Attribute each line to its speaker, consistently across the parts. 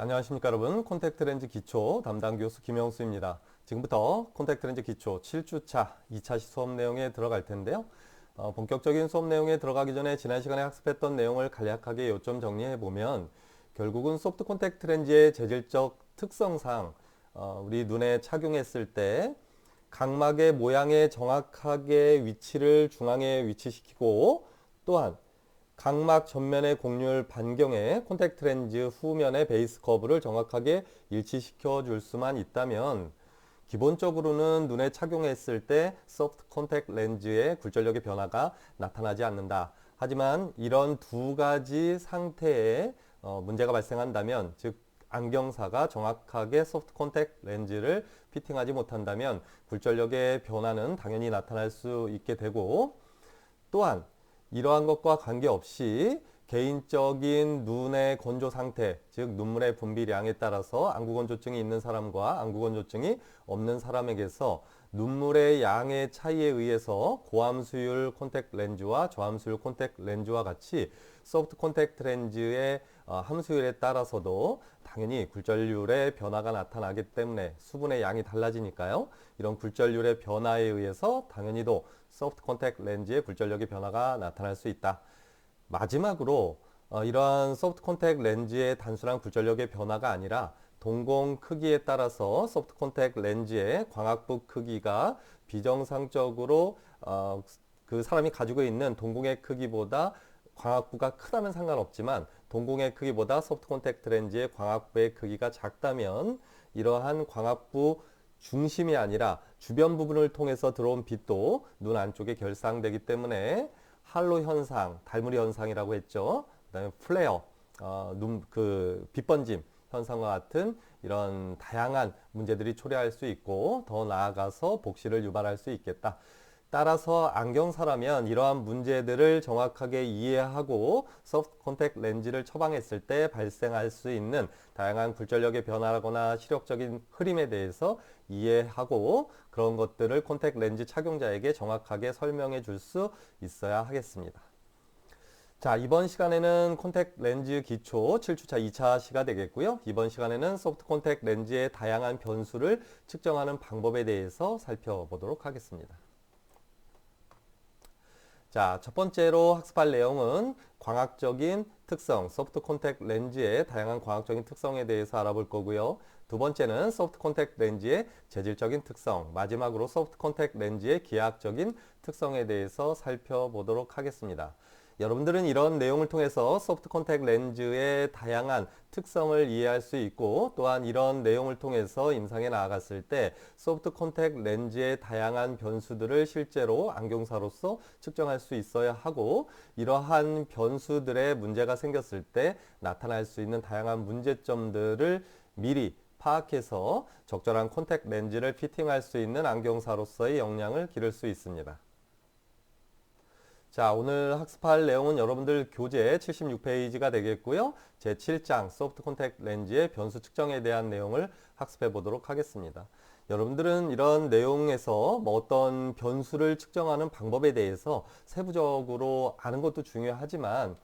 Speaker 1: 안녕하십니까 여러분. 콘택트 렌즈 기초 담당 교수 김영수입니다. 지금부터 콘택트 렌즈 기초 7주차 2차 수업 내용에 들어갈 텐데요. 본격적인 수업 내용에 들어가기 전에 지난 시간에 학습했던 내용을 간략하게 요점 정리해 보면 결국은 소프트 콘택트 렌즈의 재질적 특성상 우리 눈에 착용했을 때 각막의 모양에 정확하게 위치를 중앙에 위치시키고 또한 각막 전면의 곡률 반경에 콘택트 렌즈 후면의 베이스 커브를 정확하게 일치시켜 줄 수만 있다면 기본적으로는 눈에 착용했을 때 소프트 콘택트 렌즈의 굴절력의 변화가 나타나지 않는다. 하지만 이런 두 가지 상태에 문제가 발생한다면, 즉 안경사가 정확하게 소프트 콘택트 렌즈를 피팅하지 못한다면 굴절력의 변화는 당연히 나타날 수 있게 되고, 또한 이러한 것과 관계없이 개인적인 눈의 건조 상태, 즉 눈물의 분비량에 따라서 안구건조증이 있는 사람과 안구건조증이 없는 사람에게서 눈물의 양의 차이에 의해서 고함수율 콘택트 렌즈와 저함수율 콘택트 렌즈와 같이 소프트 콘택트 렌즈의 함수율에 따라서도 당연히 굴절률의 변화가 나타나기 때문에 수분의 양이 달라지니까요. 이런 굴절률의 변화에 의해서 당연히도 소프트 콘택트 렌즈의 굴절력의 변화가 나타날 수 있다. 마지막으로 이러한 소프트 콘택트 렌즈의 단순한 굴절력의 변화가 아니라 동공 크기에 따라서 소프트 콘택트 렌즈의 광학부 크기가 비정상적으로 그 사람이 가지고 있는 동공의 크기보다 광학부가 크다면 상관없지만 동공의 크기보다 소프트 콘택트 렌즈의 광학부의 크기가 작다면 이러한 광학부 중심이 아니라 주변 부분을 통해서 들어온 빛도 눈 안쪽에 결상되기 때문에 할로 현상, 달무리 현상이라고 했죠. 그다음에 플레어, 빛번짐 현상과 같은 이런 다양한 문제들이 초래할 수 있고 더 나아가서 복시를 유발할 수 있겠다. 따라서 안경사라면 이러한 문제들을 정확하게 이해하고 소프트 콘택트 렌즈를 처방했을 때 발생할 수 있는 다양한 굴절력의 변화거나 시력적인 흐림에 대해서 이해하고 그런 것들을 콘택트 렌즈 착용자에게 정확하게 설명해 줄 수 있어야 하겠습니다. 자, 이번 시간에는 콘택트 렌즈 기초 7주차 2차 시가 되겠고요. 이번 시간에는 소프트 콘택트 렌즈의 다양한 변수를 측정하는 방법에 대해서 살펴보도록 하겠습니다. 자, 첫 번째로 학습할 내용은 광학적인 특성, 소프트 콘택트 렌즈의 다양한 광학적인 특성에 대해서 알아볼 거고요. 두 번째는 소프트 콘택트 렌즈의 재질적인 특성, 마지막으로 소프트 콘택트 렌즈의 기하학적인 특성에 대해서 살펴보도록 하겠습니다. 여러분들은 이런 내용을 통해서 소프트 콘택트 렌즈의 다양한 특성을 이해할 수 있고 또한 이런 내용을 통해서 임상에 나아갔을 때 소프트 콘택트 렌즈의 다양한 변수들을 실제로 안경사로서 측정할 수 있어야 하고 이러한 변수들의 문제가 생겼을 때 나타날 수 있는 다양한 문제점들을 미리 파악해서 적절한 콘택트 렌즈를 피팅할 수 있는 안경사로서의 역량을 기를 수 있습니다. 자, 오늘 학습할 내용은 여러분들 교재 76페이지가 되겠고요. 제7장 소프트 콘택트 렌즈의 변수 측정에 대한 내용을 학습해 보도록 하겠습니다. 여러분들은 이런 내용에서 어떤 변수를 측정하는 방법에 대해서 세부적으로 아는 것도 중요하지만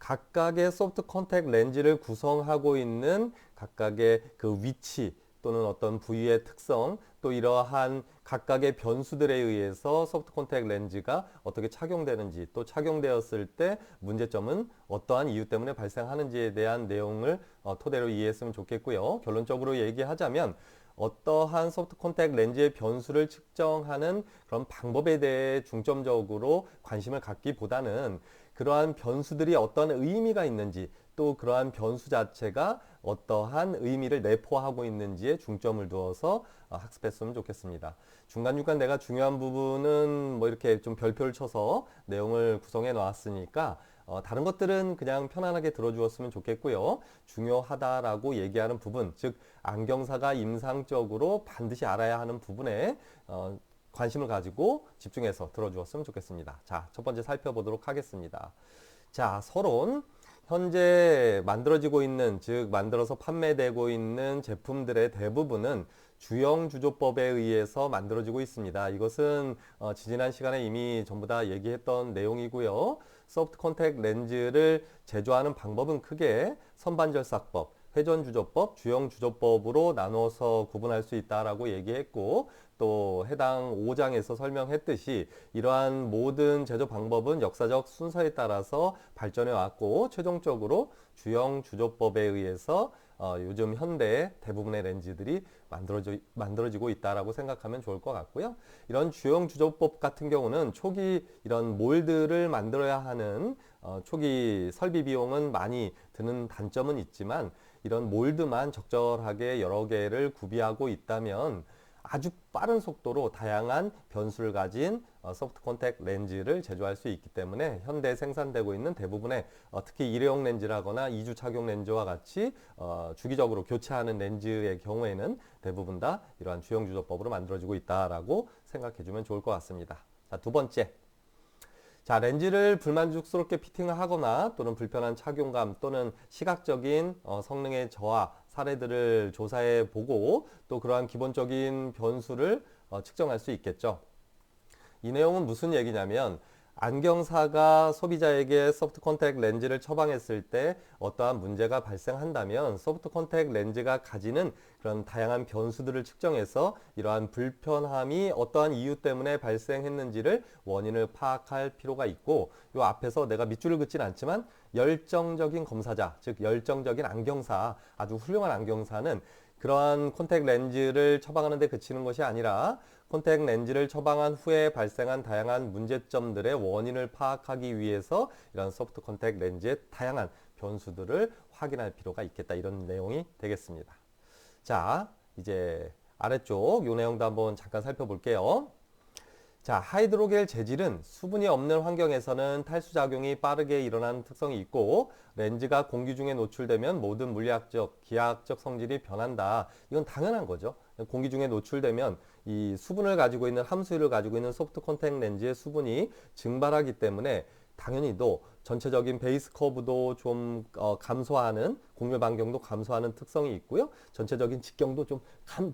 Speaker 1: 각각의 소프트 콘택트 렌즈를 구성하고 있는 각각의 그 위치 또는 어떤 부위의 특성 또 이러한 각각의 변수들에 의해서 소프트 콘택트 렌즈가 어떻게 착용되는지 또 착용되었을 때 문제점은 어떠한 이유 때문에 발생하는지에 대한 내용을 토대로 이해했으면 좋겠고요. 결론적으로 얘기하자면 어떠한 소프트 콘택트 렌즈의 변수를 측정하는 그런 방법에 대해 중점적으로 관심을 갖기보다는 그러한 변수들이 어떤 의미가 있는지 또 그러한 변수 자체가 어떠한 의미를 내포하고 있는지에 중점을 두어서 학습했으면 좋겠습니다. 중간중간 내가 중요한 부분은 이렇게 좀 별표를 쳐서 내용을 구성해 놓았으니까 다른 것들은 그냥 편안하게 들어주었으면 좋겠고요. 중요하다라고 얘기하는 부분, 즉 안경사가 임상적으로 반드시 알아야 하는 부분에 관심을 가지고 집중해서 들어주었으면 좋겠습니다. 자, 첫 번째 살펴보도록 하겠습니다. 자, 서론. 현재 만들어지고 있는, 즉 만들어서 판매되고 있는 제품들의 대부분은 주형주조법에 의해서 만들어지고 있습니다. 이것은 지지난 시간에 이미 전부 다 얘기했던 내용이고요. 소프트 콘택트 렌즈를 제조하는 방법은 크게 선반절삭법, 회전주조법, 주형주조법으로 나눠서 구분할 수 있다라고 얘기했고 또 해당 5장에서 설명했듯이 이러한 모든 제조 방법은 역사적 순서에 따라서 발전해 왔고 최종적으로 주형주조법에 의해서 요즘 현대 대부분의 렌즈들이 만들어지고 있다라고 생각하면 좋을 것 같고요. 이런 주형주조법 같은 경우는 초기 이런 몰드를 만들어야 하는 초기 설비 비용은 많이 드는 단점은 있지만 이런 몰드만 적절하게 여러 개를 구비하고 있다면 아주 빠른 속도로 다양한 변수를 가진 소프트 콘택 렌즈를 제조할 수 있기 때문에 현대 생산되고 있는 대부분의 특히 일회용 렌즈라거나 2주 착용 렌즈와 같이 주기적으로 교체하는 렌즈의 경우에는 대부분 다 이러한 주형주조법으로 만들어지고 있다라고 생각해 주면 좋을 것 같습니다. 자, 두 번째. 자, 렌즈를 불만족스럽게 피팅을 하거나 또는 불편한 착용감 또는 시각적인 성능의 저하 사례들을 조사해 보고 또 그러한 기본적인 변수를 측정할 수 있겠죠. 이 내용은 무슨 얘기냐면 안경사가 소비자에게 소프트 콘택 렌즈를 처방했을 때 어떠한 문제가 발생한다면 소프트 콘택 렌즈가 가지는 그런 다양한 변수들을 측정해서 이러한 불편함이 어떠한 이유 때문에 발생했는지를 원인을 파악할 필요가 있고 이 앞에서 내가 밑줄을 긋진 않지만 열정적인 검사자, 즉 열정적인 안경사, 아주 훌륭한 안경사는 그러한 콘택 렌즈를 처방하는 데 그치는 것이 아니라 콘택 렌즈를 처방한 후에 발생한 다양한 문제점들의 원인을 파악하기 위해서 이런 소프트 콘택 렌즈의 다양한 변수들을 확인할 필요가 있겠다. 이런 내용이 되겠습니다. 자, 이제 아래쪽 이 내용도 한번 잠깐 살펴볼게요. 자, 하이드로겔 재질은 수분이 없는 환경에서는 탈수작용이 빠르게 일어나는 특성이 있고 렌즈가 공기 중에 노출되면 모든 물리학적, 기하학적 성질이 변한다. 이건 당연한 거죠. 공기 중에 노출되면 이 수분을 가지고 있는 함수율을 가지고 있는 소프트 콘택 렌즈의 수분이 증발하기 때문에 당연히도 전체적인 베이스 커브도 좀 감소하는 곡률 반경도 감소하는 특성이 있고요. 전체적인 직경도 좀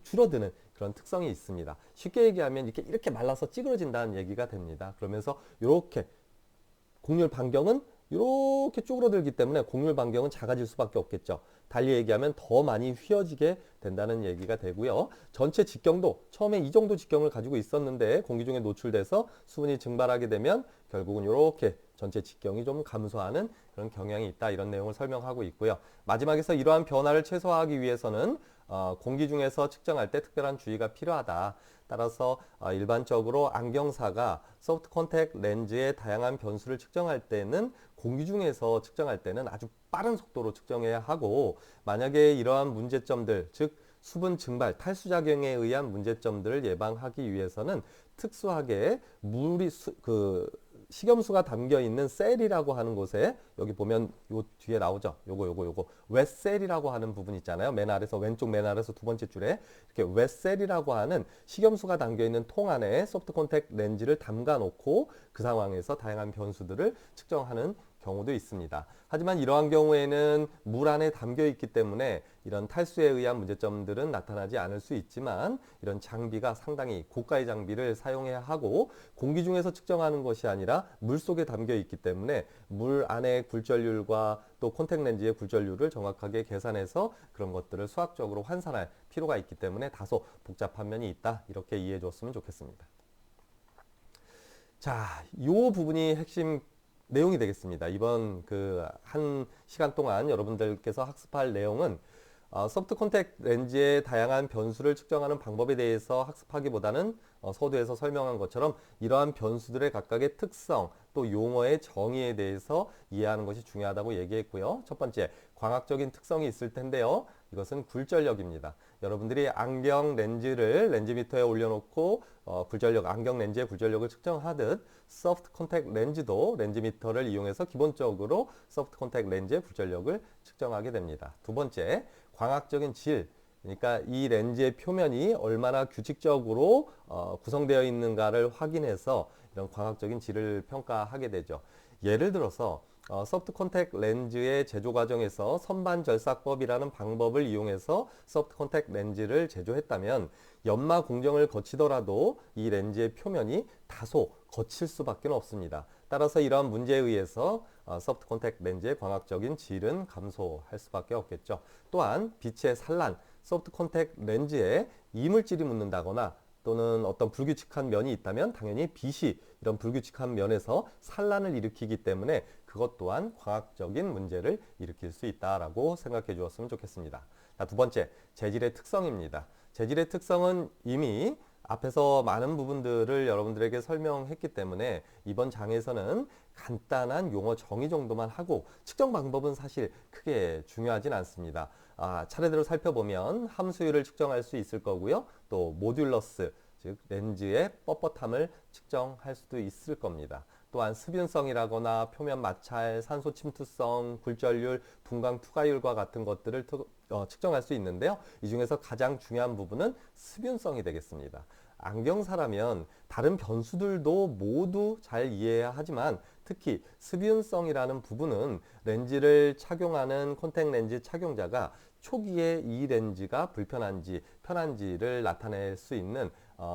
Speaker 1: 줄어드는 그런 특성이 있습니다. 쉽게 얘기하면 이렇게 말라서 찌그러진다는 얘기가 됩니다. 그러면서 이렇게 곡률 반경은 이렇게 쭈그러들기 때문에 곡률 반경은 작아질 수밖에 없겠죠. 달리 얘기하면 더 많이 휘어지게 된다는 얘기가 되고요. 전체 직경도 처음에 이 정도 직경을 가지고 있었는데 공기 중에 노출돼서 수분이 증발하게 되면 결국은 이렇게 전체 직경이 좀 감소하는 그런 경향이 있다. 이런 내용을 설명하고 있고요. 마지막에서 이러한 변화를 최소화하기 위해서는 공기 중에서 측정할 때 특별한 주의가 필요하다. 따라서 일반적으로 안경사가 소프트 콘택 렌즈의 다양한 변수를 측정할 때는 공기 중에서 측정할 때는 아주 빠른 속도로 측정해야 하고 만약에 이러한 문제점들 즉 수분 증발, 탈수작용에 의한 문제점들을 예방하기 위해서는 특수하게 식염수가 담겨 있는 셀이라고 하는 곳에 여기 보면 요 뒤에 나오죠. 요거 웨셀이라고 하는 부분 있잖아요. 맨 아래서 왼쪽 맨 아래서 두 번째 줄에 이렇게 웨셀이라고 하는 식염수가 담겨 있는 통 안에 소프트 콘택 렌즈를 담가 놓고 그 상황에서 다양한 변수들을 측정하는 경우도 있습니다. 하지만 이러한 경우에는 물 안에 담겨 있기 때문에 이런 탈수에 의한 문제점들은 나타나지 않을 수 있지만 이런 장비가 상당히 고가의 장비를 사용해야 하고 공기 중에서 측정하는 것이 아니라 물 속에 담겨 있기 때문에 물 안의 굴절률과 또 콘택 렌즈의 굴절률을 정확하게 계산해서 그런 것들을 수학적으로 환산할 필요가 있기 때문에 다소 복잡한 면이 있다. 이렇게 이해해 줬으면 좋겠습니다. 자, 이 부분이 핵심 내용이 되겠습니다. 이번 한 시간 동안 여러분들께서 학습할 내용은 소프트 콘택 렌즈의 다양한 변수를 측정하는 방법에 대해서 학습하기보다는 서두에서 설명한 것처럼 이러한 변수들의 각각의 특성 또 용어의 정의에 대해서 이해하는 것이 중요하다고 얘기했고요. 첫 번째, 광학적인 특성이 있을 텐데요. 이것은 굴절력입니다. 여러분들이 안경 렌즈를 렌즈미터에 올려놓고 안경 렌즈의 굴절력을 측정하듯 소프트 콘택 렌즈도 렌즈미터를 이용해서 기본적으로 소프트 콘택 렌즈의 굴절력을 측정하게 됩니다. 두 번째, 광학적인 질, 그러니까 이 렌즈의 표면이 얼마나 규칙적으로 구성되어 있는가를 확인해서 이런 광학적인 질을 평가하게 되죠. 예를 들어서 소프트 콘택 렌즈의 제조 과정에서 선반절삭법이라는 방법을 이용해서 소프트 콘택 렌즈를 제조했다면 연마 공정을 거치더라도 이 렌즈의 표면이 다소 거칠 수밖에 없습니다. 따라서 이러한 문제에 의해서 소프트 콘택트 렌즈의 광학적인 질은 감소할 수밖에 없겠죠. 또한 빛의 산란, 소프트 콘택트 렌즈에 이물질이 묻는다거나 또는 어떤 불규칙한 면이 있다면 당연히 빛이 이런 불규칙한 면에서 산란을 일으키기 때문에 그것 또한 광학적인 문제를 일으킬 수 있다라고 생각해 주었으면 좋겠습니다. 자, 두 번째, 재질의 특성입니다. 재질의 특성은 이미 앞에서 많은 부분들을 여러분들에게 설명했기 때문에 이번 장에서는 간단한 용어 정의 정도만 하고 측정 방법은 사실 크게 중요하진 않습니다. 차례대로 살펴보면 함수율을 측정할 수 있을 거고요. 또 모듈러스, 즉 렌즈의 뻣뻣함을 측정할 수도 있을 겁니다. 또한 습윤성이라거나 표면 마찰, 산소 침투성, 굴절률, 분광 투과율과 같은 것들을 측정할 수 있는데요. 이 중에서 가장 중요한 부분은 습윤성이 되겠습니다. 안경사라면 다른 변수들도 모두 잘 이해해야 하지만 특히 습윤성이라는 부분은 렌즈를 착용하는 콘택트 렌즈 착용자가 초기에 이 렌즈가 불편한지 편한지를 나타낼 수 있는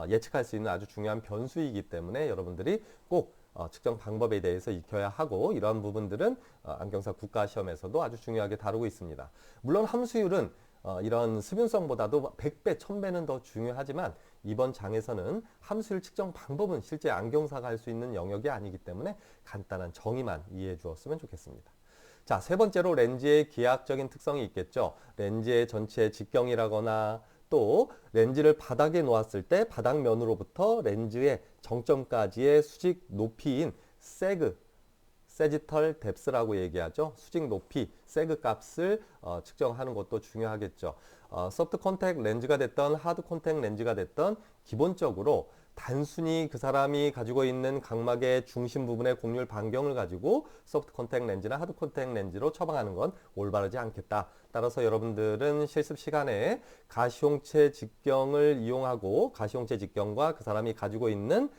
Speaker 1: 예측할 수 있는 아주 중요한 변수이기 때문에 여러분들이 꼭 측정 방법에 대해서 익혀야 하고 이러한 부분들은 안경사 국가시험에서도 아주 중요하게 다루고 있습니다. 물론 함수율은 이런 습윤성보다도 100배, 1000배는 더 중요하지만 이번 장에서는 함수율 측정 방법은 실제 안경사가 할 수 있는 영역이 아니기 때문에 간단한 정의만 이해해 주었으면 좋겠습니다. 자, 세 번째로 렌즈의 기하학적인 특성이 있겠죠. 렌즈의 전체 직경이라거나 또 렌즈를 바닥에 놓았을 때 바닥면으로부터 렌즈의 정점까지의 수직 높이인 세지털 뎁스라고 얘기하죠. 수직 높이, 세그 값을 측정하는 것도 중요하겠죠. 소프트 콘택트 렌즈가 됐던 하드 콘택트 렌즈가 됐던 기본적으로 단순히 그 사람이 가지고 있는 각막의 중심 부분의 곡률 반경을 가지고 소프트 콘택트 렌즈나 하드 콘택트 렌즈로 처방하는 건 올바르지 않겠다. 따라서 여러분들은 실습 시간에 가시용체 직경을 이용하고 가시용체 직경과 그 사람이 가지고 있는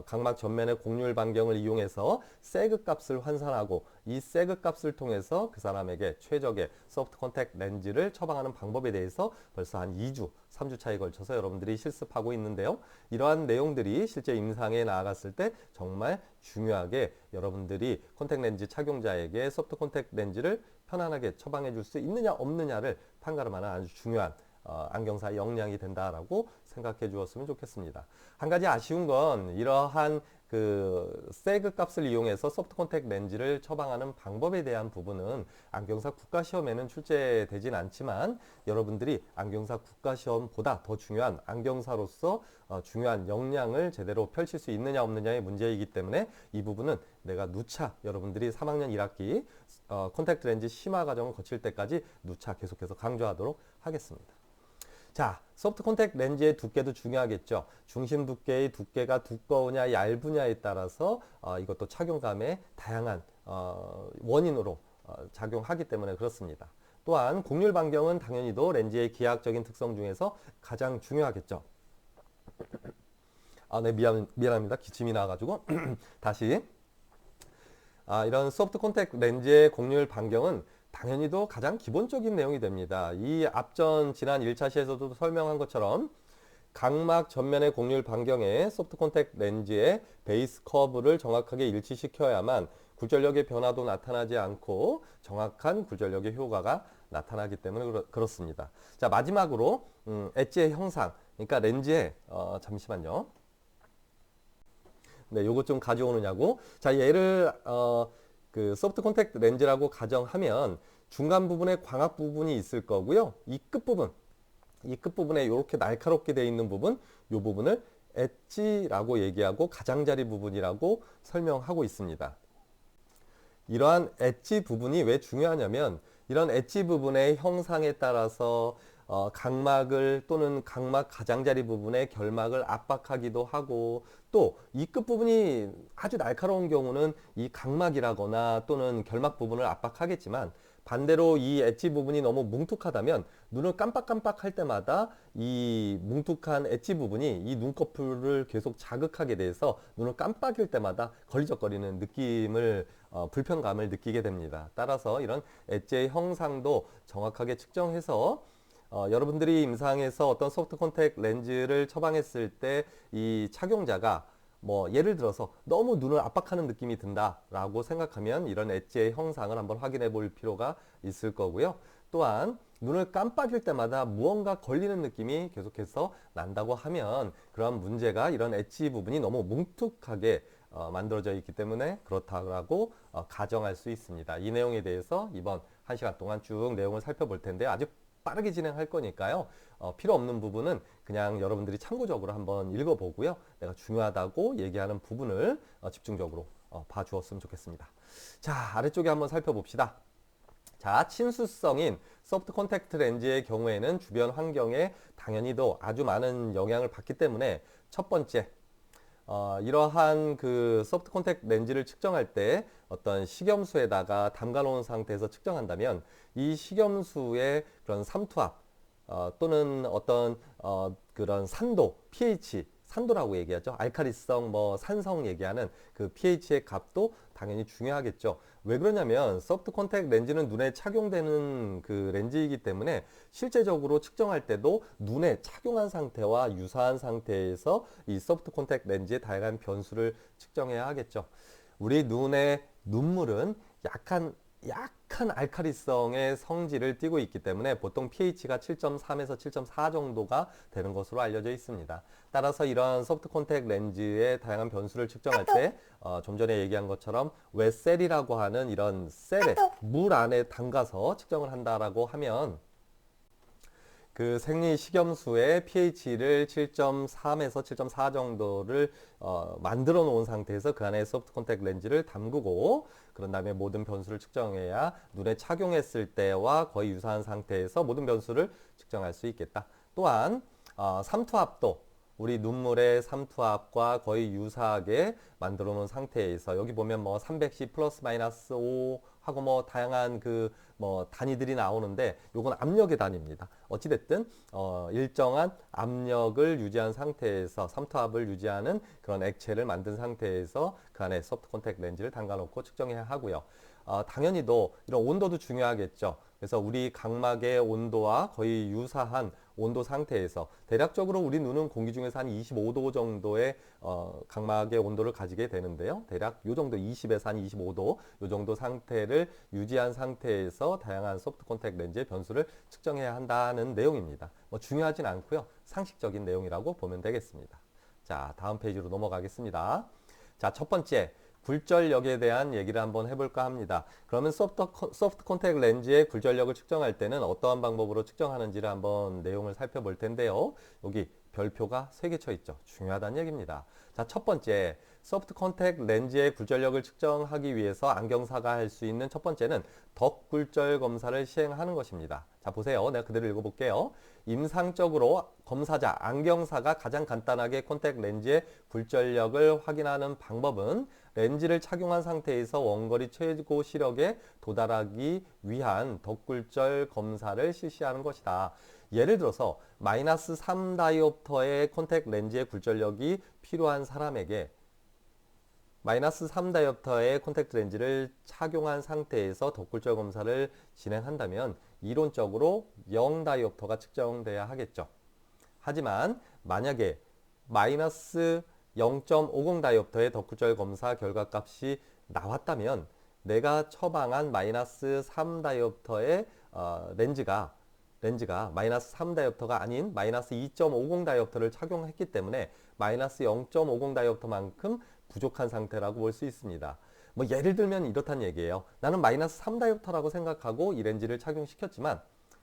Speaker 1: 각막 전면의 곡률 반경을 이용해서 세그 값을 환산하고 이 세그 값을 통해서 그 사람에게 최적의 소프트 콘택트 렌즈를 처방하는 방법에 대해서 벌써 한 2주, 3주 차에 걸쳐서 여러분들이 실습하고 있는데요. 이러한 내용들이 실제 임상에 나아갔을 때 정말 중요하게 여러분들이 콘택트 렌즈 착용자에게 소프트 콘택트 렌즈를 편안하게 처방해 줄 수 있느냐 없느냐를 판가름하는 아주 중요한 안경사의 역량이 된다라고 생각해 주었으면 좋겠습니다. 한 가지 아쉬운 건 이러한 그 세그 값을 이용해서 소프트 콘택트 렌즈를 처방하는 방법에 대한 부분은 안경사 국가시험에는 출제되진 않지만 여러분들이 안경사 국가시험보다 더 중요한 안경사로서 중요한 역량을 제대로 펼칠 수 있느냐 없느냐의 문제이기 때문에 이 부분은 내가 누차 여러분들이 3학년 1학기 콘택트 렌즈 심화 과정을 거칠 때까지 누차 계속해서 강조하도록 하겠습니다. 자, 소프트 콘택트 렌즈의 두께도 중요하겠죠. 중심 두께의 두께가 두꺼우냐 얇으냐에 따라서 이것도 착용감의 다양한 원인으로 작용하기 때문에 그렇습니다. 또한 곡률 반경은 당연히도 렌즈의 기하학적인 특성 중에서 가장 중요하겠죠. 네, 미안합니다. 기침이 나와가지고 다시. 이런 소프트 콘택트 렌즈의 곡률 반경은 당연히도 가장 기본적인 내용이 됩니다. 이 앞전 지난 1차 시에서도 설명한 것처럼 각막 전면의 곡률 반경에 소프트 콘택트 렌즈의 베이스 커브를 정확하게 일치시켜야만 굴절력의 변화도 나타나지 않고 정확한 굴절력의 효과가 나타나기 때문에 그렇습니다. 자, 마지막으로 엣지의 형상, 그러니까 렌즈의 잠시만요. 네, 요거 좀 가져오느냐고. 자, 얘를 그 소프트 콘택트 렌즈라고 가정하면 중간 부분에 광학 부분이 있을 거고요. 이 끝부분에 이렇게 날카롭게 되어 있는 부분, 이 부분을 엣지라고 얘기하고 가장자리 부분이라고 설명하고 있습니다. 이러한 엣지 부분이 왜 중요하냐면 이런 엣지 부분의 형상에 따라서 각막을 또는 각막 가장자리 부분의 결막을 압박하기도 하고 또 이 끝부분이 아주 날카로운 경우는 이 각막이라거나 또는 결막 부분을 압박하겠지만 반대로 이 엣지 부분이 너무 뭉툭하다면 눈을 깜빡깜빡할 때마다 이 뭉툭한 엣지 부분이 이 눈꺼풀을 계속 자극하게 돼서 눈을 깜빡일 때마다 걸리적거리는 느낌을 불편감을 느끼게 됩니다. 따라서 이런 엣지의 형상도 정확하게 측정해서 여러분들이 임상에서 어떤 소프트 콘택트 렌즈를 처방했을 때 이 착용자가 뭐 예를 들어서 너무 눈을 압박하는 느낌이 든다라고 생각하면 이런 엣지의 형상을 한번 확인해 볼 필요가 있을 거고요. 또한 눈을 깜빡일 때마다 무언가 걸리는 느낌이 계속해서 난다고 하면 그런 문제가 이런 엣지 부분이 너무 뭉툭하게 만들어져 있기 때문에 그렇다고 가정할 수 있습니다. 이 내용에 대해서 이번 1시간 동안 쭉 내용을 살펴볼 텐데 아주 빠르게 진행할 거니까요. 필요 없는 부분은 그냥 여러분들이 참고적으로 한번 읽어보고요. 내가 중요하다고 얘기하는 부분을 집중적으로 봐주었으면 좋겠습니다. 자, 아래쪽에 한번 살펴봅시다. 자, 친수성인 소프트 콘택트 렌즈의 경우에는 주변 환경에 당연히도 아주 많은 영향을 받기 때문에 첫 번째, 이러한 그 소프트 콘택트 렌즈를 측정할 때 어떤 식염수에다가 담가 놓은 상태에서 측정한다면 이 식염수의 그런 삼투압 또는 어떤 그런 산도, pH, 산도라고 얘기하죠. 알칼리성, 뭐 산성 얘기하는 그 pH의 값도 당연히 중요하겠죠. 왜 그러냐면 소프트 콘택트 렌즈는 눈에 착용되는 그 렌즈이기 때문에 실제적으로 측정할 때도 눈에 착용한 상태와 유사한 상태에서 이 소프트 콘택트 렌즈의 다양한 변수를 측정해야 하겠죠. 우리 눈의 눈물은 약한 알칼리성의 성질을 띠고 있기 때문에 보통 pH가 7.3에서 7.4 정도가 되는 것으로 알려져 있습니다. 따라서 이런 소프트 콘택트 렌즈의 다양한 변수를 측정할 때 좀 전에 얘기한 것처럼 웨셀이라고 하는 이런 셀에 물 안에 담가서 측정을 한다라고 하면 그 생리 식염수의 pH를 7.3에서 7.4 정도를 만들어 놓은 상태에서 그 안에 소프트 콘택트 렌즈를 담그고 그런 다음에 모든 변수를 측정해야 눈에 착용했을 때와 거의 유사한 상태에서 모든 변수를 측정할 수 있겠다. 또한 삼투압도 우리 눈물의 삼투압과 거의 유사하게 만들어 놓은 상태에서 여기 보면 뭐 310 플러스 마이너스 5 하고 뭐 다양한 그 뭐 단위들이 나오는데 요건 압력의 단위입니다. 어찌됐든 일정한 압력을 유지한 상태에서 삼투압을 유지하는 그런 액체를 만든 상태에서 그 안에 소프트 콘택트 렌즈를 담가 놓고 측정해야 하고요. 당연히도 이런 온도도 중요하겠죠. 그래서 우리 각막의 온도와 거의 유사한 온도 상태에서 대략적으로 우리 눈은 공기 중에서 한 25도 정도의 각막의 온도를 가지게 되는데요. 대략 요 정도 20에서 한 25도 요 정도 상태를 유지한 상태에서 다양한 소프트 콘택트 렌즈의 변수를 측정해야 한다는 내용입니다. 뭐 중요하진 않고요. 상식적인 내용이라고 보면 되겠습니다. 자, 다음 페이지로 넘어가겠습니다. 자, 첫 번째. 굴절력에 대한 얘기를 한번 해볼까 합니다. 그러면 소프트 콘택트 렌즈의 굴절력을 측정할 때는 어떠한 방법으로 측정하는지를 한번 내용을 살펴볼 텐데요. 여기 별표가 3개 쳐 있죠. 중요하다는 얘기입니다. 자, 첫 번째, 소프트 콘택트 렌즈의 굴절력을 측정하기 위해서 안경사가 할 수 있는 첫 번째는 덧굴절 검사를 시행하는 것입니다. 자, 보세요. 내가 그대로 읽어볼게요. 임상적으로 검사자, 안경사가 가장 간단하게 콘택트 렌즈의 굴절력을 확인하는 방법은 렌즈를 착용한 상태에서 원거리 최고 시력에 도달하기 위한 덧굴절 검사를 실시하는 것이다. 예를 들어서 마이너스 3 다이옵터의 콘택트 렌즈의 굴절력이 필요한 사람에게 마이너스 3 다이옵터의 콘택트 렌즈를 착용한 상태에서 덧굴절 검사를 진행한다면 이론적으로 0 다이옵터가 측정돼야 하겠죠. 하지만 만약에 마이너스 0.50 다이옵터의 덧굴절 검사 결과값이 나왔다면 내가 처방한 마이너스 3 다이옵터의 렌즈가 마이너스 3 다이옵터가 아닌 마이너스 2.50 다이옵터를 착용했기 때문에 마이너스 0.50 다이옵터만큼 부족한 상태라고 볼 수 있습니다. 뭐 예를 들면 이렇단 얘기예요. 나는 마이너스 3 다이옵터라고 생각하고 이 렌즈를 착용시켰지만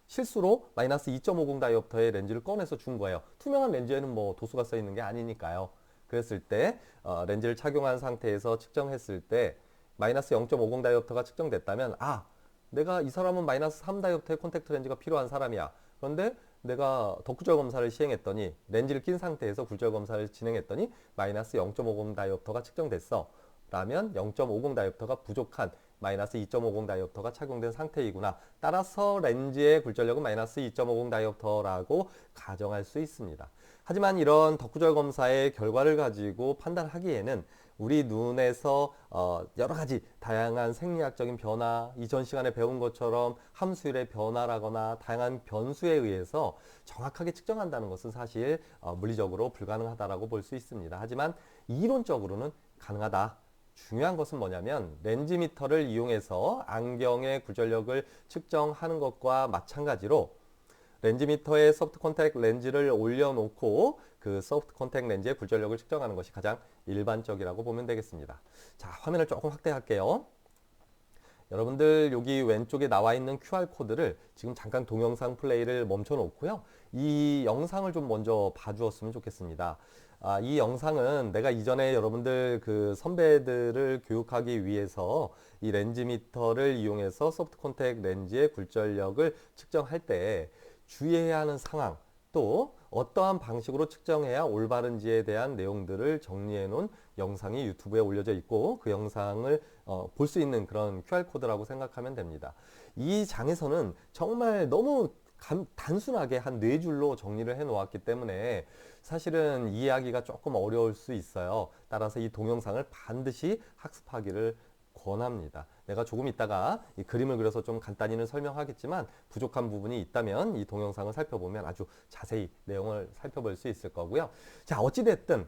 Speaker 1: 실수로 마이너스 2.50 다이옵터의 렌즈를 꺼내서 준 거예요. 투명한 렌즈에는 뭐 도수가 써 있는 게 아니니까요. 그랬을 때 렌즈를 착용한 상태에서 측정했을 때 마이너스 0.50 다이옵터가 측정됐다면 내가 이 사람은 마이너스 3 다이옵터의 콘택트 렌즈가 필요한 사람이야. 그런데 내가 덧굴절 검사를 시행했더니 렌즈를 낀 상태에서 굴절 검사를 진행했더니 마이너스 0.50 다이옵터가 측정됐어. 라면 0.50 다이옵터가 부족한 마이너스 2.50 다이옵터가 착용된 상태이구나. 따라서 렌즈의 굴절력은 마이너스 2.50 다이옵터라고 가정할 수 있습니다. 하지만 이런 덕구절 검사의 결과를 가지고 판단하기에는 우리 눈에서 여러 가지 다양한 생리학적인 변화, 이전 시간에 배운 것처럼 함수율의 변화라거나 다양한 변수에 의해서 정확하게 측정한다는 것은 사실 물리적으로 불가능하다라고 볼 수 있습니다. 하지만 이론적으로는 가능하다. 중요한 것은 뭐냐면 렌즈미터를 이용해서 안경의 굴절력을 측정하는 것과 마찬가지로 렌즈미터에 소프트 콘택 렌즈를 올려놓고 그 소프트 콘택 렌즈의 굴절력을 측정하는 것이 가장 일반적이라고 보면 되겠습니다. 자, 화면을 조금 확대할게요. 여러분들 여기 왼쪽에 나와 있는 QR코드를 지금 잠깐 동영상 플레이를 멈춰 놓고요. 이 영상을 좀 먼저 봐주었으면 좋겠습니다. 이 영상은 내가 이전에 여러분들 그 선배들을 교육하기 위해서 이 렌즈미터를 이용해서 소프트 콘택 렌즈의 굴절력을 측정할 때 주의해야 하는 상황, 또 어떠한 방식으로 측정해야 올바른지에 대한 내용들을 정리해 놓은 영상이 유튜브에 올려져 있고 그 영상을 볼 수 있는 그런 QR코드라고 생각하면 됩니다. 이 장에서는 정말 너무 단순하게 한 4줄로 정리를 해 놓았기 때문에 사실은 이해하기가 조금 어려울 수 있어요. 따라서 이 동영상을 반드시 학습하기를 권합니다. 내가 조금 있다가 이 그림을 그려서 좀 간단히는 설명하겠지만 부족한 부분이 있다면 이 동영상을 살펴보면 아주 자세히 내용을 살펴볼 수 있을 거고요. 자, 어찌됐든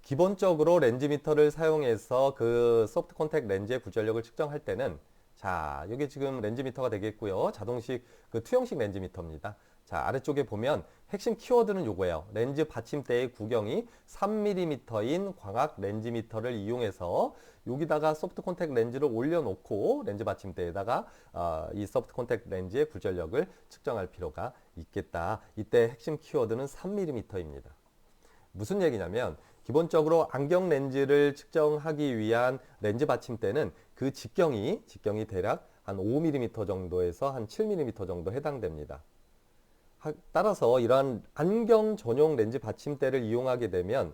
Speaker 1: 기본적으로 렌즈미터를 사용해서 그 소프트 콘택 렌즈의 굴절력을 측정할 때는 자, 여기 지금 렌즈미터가 되겠고요. 자동식 그 투영식 렌즈미터입니다. 자, 아래쪽에 보면 핵심 키워드는 요거예요. 렌즈 받침대의 구경이 3mm인 광학 렌즈미터를 이용해서 여기다가 소프트 콘택 렌즈를 올려놓고 렌즈 받침대에다가 이 소프트 콘택 렌즈의 굴절력을 측정할 필요가 있겠다. 이때 핵심 키워드는 3mm입니다. 무슨 얘기냐면 기본적으로 안경 렌즈를 측정하기 위한 렌즈 받침대는 그 직경이 대략 한 5mm 정도에서 한 7mm 정도 해당됩니다. 따라서 이러한 안경 전용 렌즈 받침대를 이용하게 되면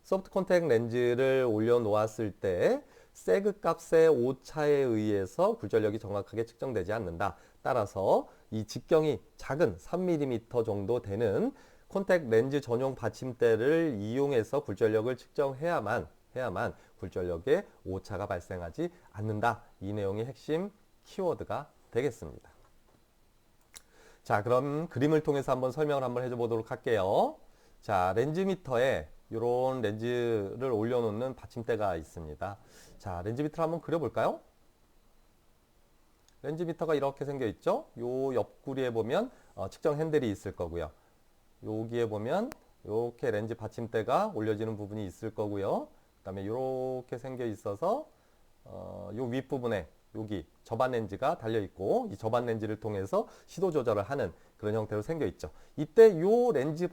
Speaker 1: 소프트 콘택 렌즈를 올려놓았을 때 세그 값의 오차에 의해서 굴절력이 정확하게 측정되지 않는다. 따라서 이 직경이 작은 3mm 정도 되는 콘택 렌즈 전용 받침대를 이용해서 굴절력을 측정해야만 굴절력에 오차가 발생하지 않는다. 이 내용이 핵심 키워드가 되겠습니다. 자, 그럼 그림을 통해서 한번 설명을 한번 해줘 보도록 할게요. 자, 렌즈미터에 이런 렌즈를 올려놓는 받침대가 있습니다. 자, 렌즈미터를 한번 그려볼까요? 렌즈미터가 이렇게 생겨 있죠? 요 옆구리에 보면 측정 핸들이 있을 거고요. 여기에 보면 이렇게 렌즈 받침대가 올려지는 부분이 있을 거고요. 그 다음에 이렇게 생겨 있어서 요 윗부분에 여기 접안 렌즈가 달려 있고 이 접안 렌즈를 통해서 시도 조절을 하는 그런 형태로 생겨 있죠. 이때 요 렌즈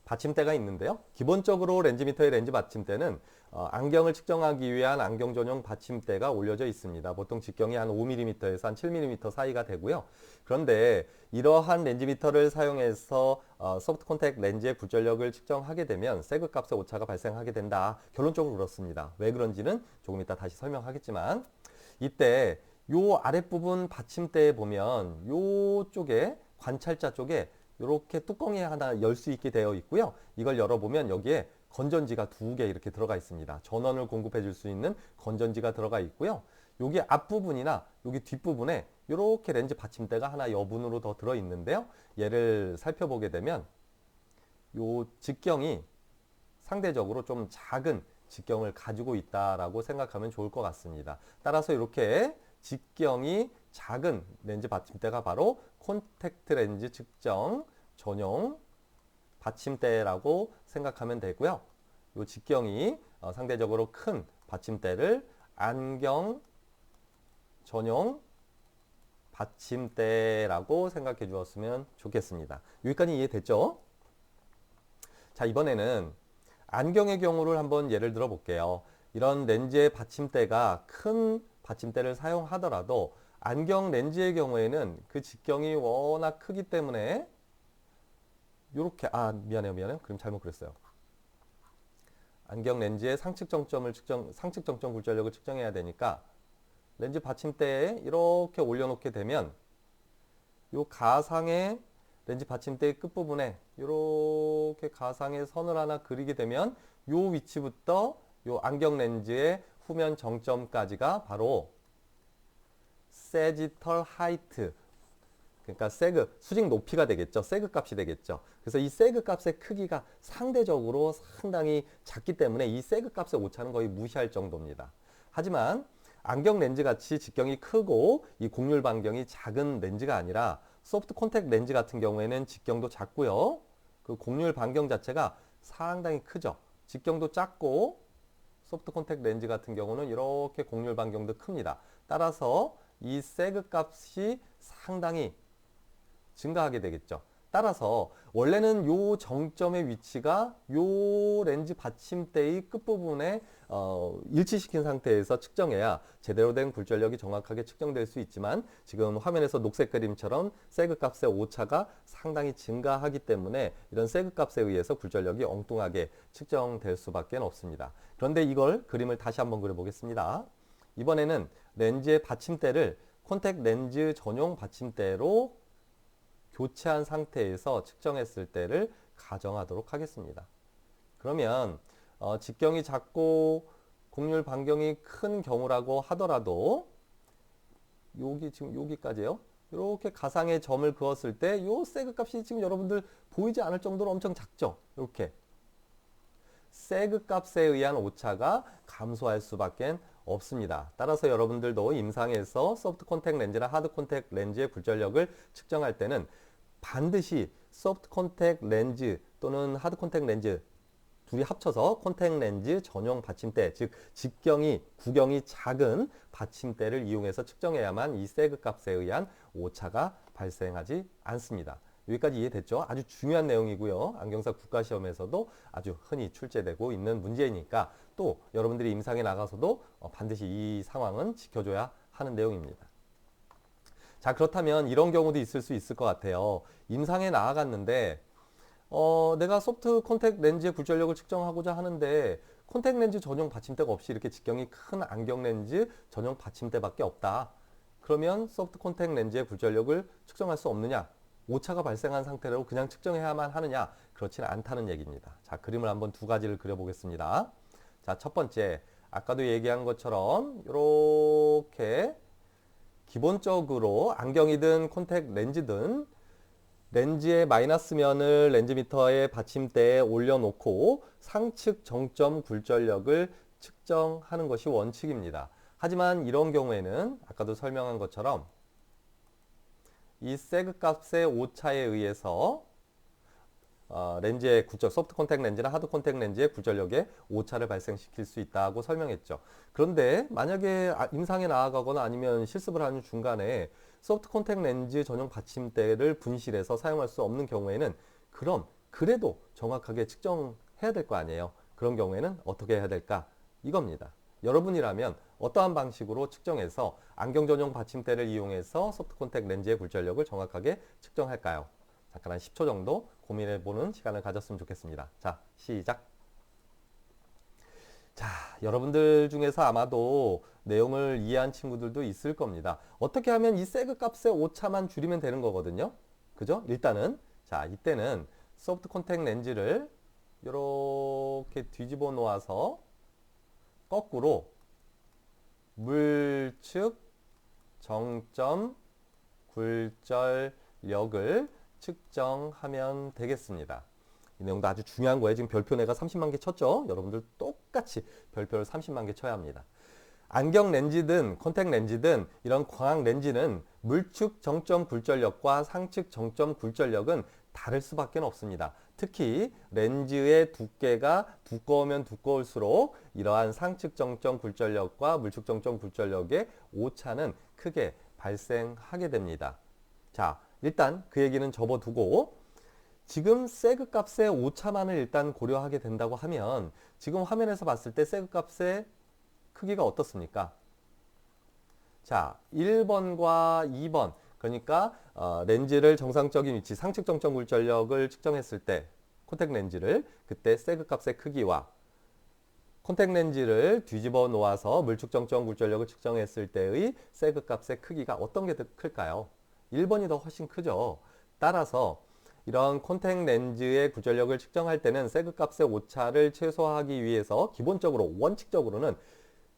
Speaker 1: 받침대가 있는데요. 기본적으로 렌즈미터의 렌즈 받침대는 안경을 측정하기 위한 안경 전용 받침대가 올려져 있습니다. 보통 직경이 한 5mm에서 한 7mm 사이가 되고요. 그런데 이러한 렌즈미터를 사용해서 소프트 콘택 렌즈의 굴절력을 측정하게 되면 세그 값의 오차가 발생하게 된다. 결론적으로 그렇습니다. 왜 그런지는 조금 이따 다시 설명하겠지만 이때 요 아랫부분 받침대에 보면 요 쪽에 관찰자 쪽에 이렇게 뚜껑이 하나 열 수 있게 되어 있고요. 이걸 열어보면 여기에 건전지가 2개 이렇게 들어가 있습니다. 전원을 공급해 줄 수 있는 건전지가 들어가 있고요. 여기 앞부분이나 여기 뒷부분에 이렇게 렌즈 받침대가 하나 여분으로 더 들어 있는데요. 얘를 살펴보게 되면 요 직경이 상대적으로 좀 작은 직경을 가지고 있다라고 생각하면 좋을 것 같습니다. 따라서 이렇게 직경이 작은 렌즈 받침대가 바로 콘택트 렌즈 측정 전용 받침대라고 생각하면 되고요. 이 직경이 상대적으로 큰 받침대를 안경 전용 받침대라고 생각해 주었으면 좋겠습니다. 여기까지 이해됐죠? 자, 이번에는 안경의 경우를 한번 예를 들어 볼게요. 이런 렌즈의 받침대가 큰 받침대를 사용하더라도 안경 렌즈의 경우에는 그 직경이 워낙 크기 때문에 이렇게 미안해요. 그림 잘못 그렸어요. 안경 렌즈의 상측 정점 굴절력을 측정해야 되니까 렌즈 받침대에 이렇게 올려놓게 되면 요 가상의 렌즈 받침대의 끝부분에 이렇게 가상의 선을 하나 그리게 되면 요 위치부터 요 안경 렌즈의 후면 정점까지가 바로 세지털 하이트, 그러니까 세그, 수직 높이가 되겠죠. 세그 값이 되겠죠. 그래서 이 세그 값의 크기가 상대적으로 상당히 작기 때문에 이 세그 값의 오차는 거의 무시할 정도입니다. 하지만 안경 렌즈 같이 직경이 크고 이 곡률 반경이 작은 렌즈가 아니라 소프트 콘택 렌즈 같은 경우에는 직경도 작고요. 그 곡률 반경 자체가 상당히 크죠. 직경도 작고 소프트 콘택 렌즈 같은 경우는 이렇게 곡률 반경도 큽니다. 따라서 이 세그 값이 상당히 증가하게 되겠죠. 따라서 원래는 요 정점의 위치가 요 렌즈 받침대의 끝부분에 일치시킨 상태에서 측정해야 제대로 된 굴절력이 정확하게 측정될 수 있지만 지금 화면에서 녹색 그림처럼 세그 값의 오차가 상당히 증가하기 때문에 이런 세그 값에 의해서 굴절력이 엉뚱하게 측정될 수밖에 없습니다. 그런데 이걸 그림을 다시 한번 그려보겠습니다. 이번에는 렌즈의 받침대를 콘택 렌즈 전용 받침대로 교체한 상태에서 측정했을 때를 가정하도록 하겠습니다. 그러면 직경이 작고 곡률 반경이 큰 경우라고 하더라도 여기 지금 여기까지요. 이렇게 가상의 점을 그었을 때 이 세그 값이 지금 여러분들 보이지 않을 정도로 엄청 작죠. 이렇게 세그 값에 의한 오차가 감소할 수밖에 없습니다. 따라서 여러분들도 임상에서 소프트 콘택 렌즈나 하드 콘택 렌즈의 굴절력을 측정할 때는 반드시 소프트 콘택 렌즈 또는 하드 콘택 렌즈 둘이 합쳐서 콘택 렌즈 전용 받침대, 즉 직경이 구경이 작은 받침대를 이용해서 측정해야만 이 세그 값에 의한 오차가 발생하지 않습니다. 여기까지 이해됐죠? 아주 중요한 내용이고요. 안경사 국가시험에서도 아주 흔히 출제되고 있는 문제이니까 또 여러분들이 임상에 나가서도 반드시 이 상황은 지켜줘야 하는 내용입니다. 자, 그렇다면 이런 경우도 있을 수 있을 것 같아요. 임상에 나아갔는데 내가 소프트 콘택 렌즈의 굴절력을 측정하고자 하는데 콘택 렌즈 전용 받침대가 없이 이렇게 직경이 큰 안경 렌즈 전용 받침대밖에 없다. 그러면 소프트 콘택 렌즈의 굴절력을 측정할 수 없느냐? 오차가 발생한 상태로 그냥 측정해야만 하느냐? 그렇지는 않다는 얘기입니다. 자, 그림을 한번 두 가지를 그려보겠습니다. 자, 첫 번째, 아까도 얘기한 것처럼 이렇게 기본적으로 안경이든 콘택 렌즈든 렌즈의 마이너스 면을 렌즈미터의 받침대에 올려놓고 상측 정점 굴절력을 측정하는 것이 원칙입니다. 하지만 이런 경우에는 아까도 설명한 것처럼 이 세그 값의 오차에 의해서 렌즈의 굴절, 소프트 콘택 렌즈나 하드 콘택 렌즈의 굴절력에 오차를 발생시킬 수 있다고 설명했죠. 그런데 만약에 임상에 나아가거나 아니면 실습을 하는 중간에 소프트 콘택 렌즈 전용 받침대를 분실해서 사용할 수 없는 경우에는 그럼 그래도 정확하게 측정해야 될 거 아니에요. 그런 경우에는 어떻게 해야 될까? 이겁니다. 여러분이라면 어떠한 방식으로 측정해서 안경 전용 받침대를 이용해서 소프트 콘택 렌즈의 굴절력을 정확하게 측정할까요? 잠깐 한 10초 정도 고민해보는 시간을 가졌으면 좋겠습니다. 자, 시작. 자, 여러분들 중에서 아마도 내용을 이해한 친구들도 있을 겁니다. 어떻게 하면 이 세그 값의 오차만 줄이면 되는 거거든요. 그죠? 일단은, 자, 이때는 소프트 콘택 렌즈를 이렇게 뒤집어 놓아서 거꾸로 물측 정점 굴절력을 측정하면 되겠습니다. 이 내용도 아주 중요한 거예요. 지금 별표 내가 30만 개 쳤죠? 여러분들 똑같이 별표를 30만 개 쳐야 합니다. 안경 렌즈든 콘택 렌즈든 이런 광학 렌즈는 물측 정점 굴절력과 상측 정점 굴절력은 다를 수밖에 없습니다. 특히 렌즈의 두께가 두꺼우면 두꺼울수록 이러한 상측 정점 굴절력과 물측 정점 굴절력의 오차는 크게 발생하게 됩니다. 자, 일단 그 얘기는 접어두고 지금 세그 값의 오차만을 일단 고려하게 된다고 하면 지금 화면에서 봤을 때 세그 값의 크기가 어떻습니까? 자, 1번과 2번 그러니까 렌즈를 정상적인 위치 상측 정점 굴절력을 측정했을 때 콘택 렌즈를 그때 세그 값의 크기와 콘택트 렌즈를 뒤집어 놓아서 물축정점 굴절력을 측정했을 때의 세그 값의 크기가 어떤 게 더 클까요? 1번이 더 훨씬 크죠. 따라서 이런 콘택트 렌즈의 굴절력을 측정할 때는 세그 값의 오차를 최소화하기 위해서 기본적으로 원칙적으로는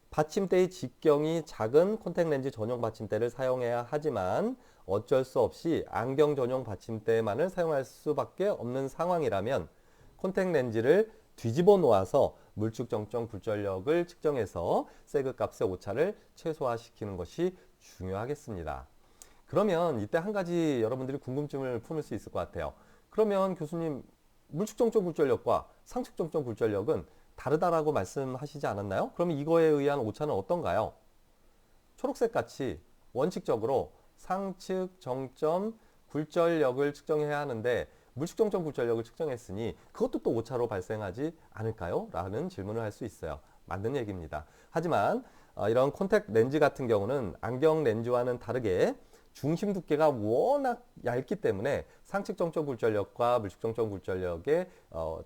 Speaker 1: 받침대의 직경이 작은 콘택트 렌즈 전용 받침대를 사용해야 하지만 어쩔 수 없이 안경 전용 받침대만을 사용할 수밖에 없는 상황이라면 콘택트 렌즈를 뒤집어 놓아서 물축정점 굴절력을 측정해서 세그 값의 오차를 최소화시키는 것이 중요하겠습니다. 그러면 이때 한 가지 여러분들이 궁금증을 품을 수 있을 것 같아요. 그러면 교수님, 물축정점 굴절력과 상측정점 굴절력은 다르다라고 말씀하시지 않았나요? 그럼 이거에 의한 오차는 어떤가요? 초록색 같이 원칙적으로 상측 정점 굴절력을 측정해야 하는데 물축정점 굴절력을 측정했으니 그것도 또 오차로 발생하지 않을까요? 라는 질문을 할 수 있어요. 맞는 얘기입니다. 하지만 이런 콘택트 렌즈 같은 경우는 안경 렌즈와는 다르게 중심 두께가 워낙 얇기 때문에 상측 정점 굴절력과 물축 정점 굴절력의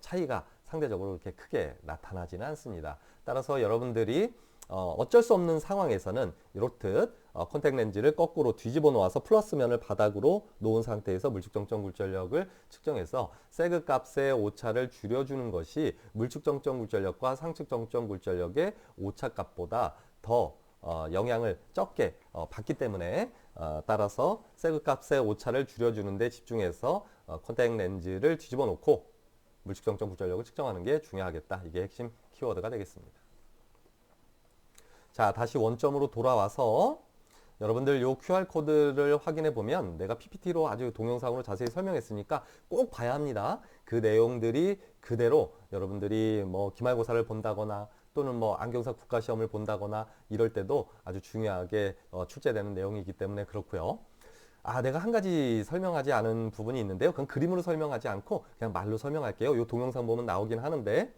Speaker 1: 차이가 상대적으로 그렇게 크게 나타나지는 않습니다. 따라서 여러분들이 어쩔 수 없는 상황에서는 이렇듯 콘택트 렌즈를 거꾸로 뒤집어 놓아서 플러스 면을 바닥으로 놓은 상태에서 물축 정점 굴절력을 측정해서 세그 값의 오차를 줄여주는 것이 물축 정점 굴절력과 상측 정점 굴절력의 오차 값보다 더 영향을 적게 받기 때문에 따라서 세그 값의 오차를 줄여주는 데 집중해서 콘택트 렌즈를 뒤집어 놓고 물축 정점 굴절력을 측정하는 게 중요하겠다. 이게 핵심 키워드가 되겠습니다. 자, 다시 원점으로 돌아와서 여러분들 요 QR코드를 확인해 보면 내가 PPT로 아주 동영상으로 자세히 설명했으니까 꼭 봐야 합니다. 그 내용들이 그대로 여러분들이 뭐 기말고사를 본다거나 또는 뭐 안경사 국가시험을 본다거나 이럴 때도 아주 중요하게 출제되는 내용이기 때문에 그렇고요. 내가 한 가지 설명하지 않은 부분이 있는데요. 그건 그림으로 설명하지 않고 그냥 말로 설명할게요. 이 동영상 보면 나오긴 하는데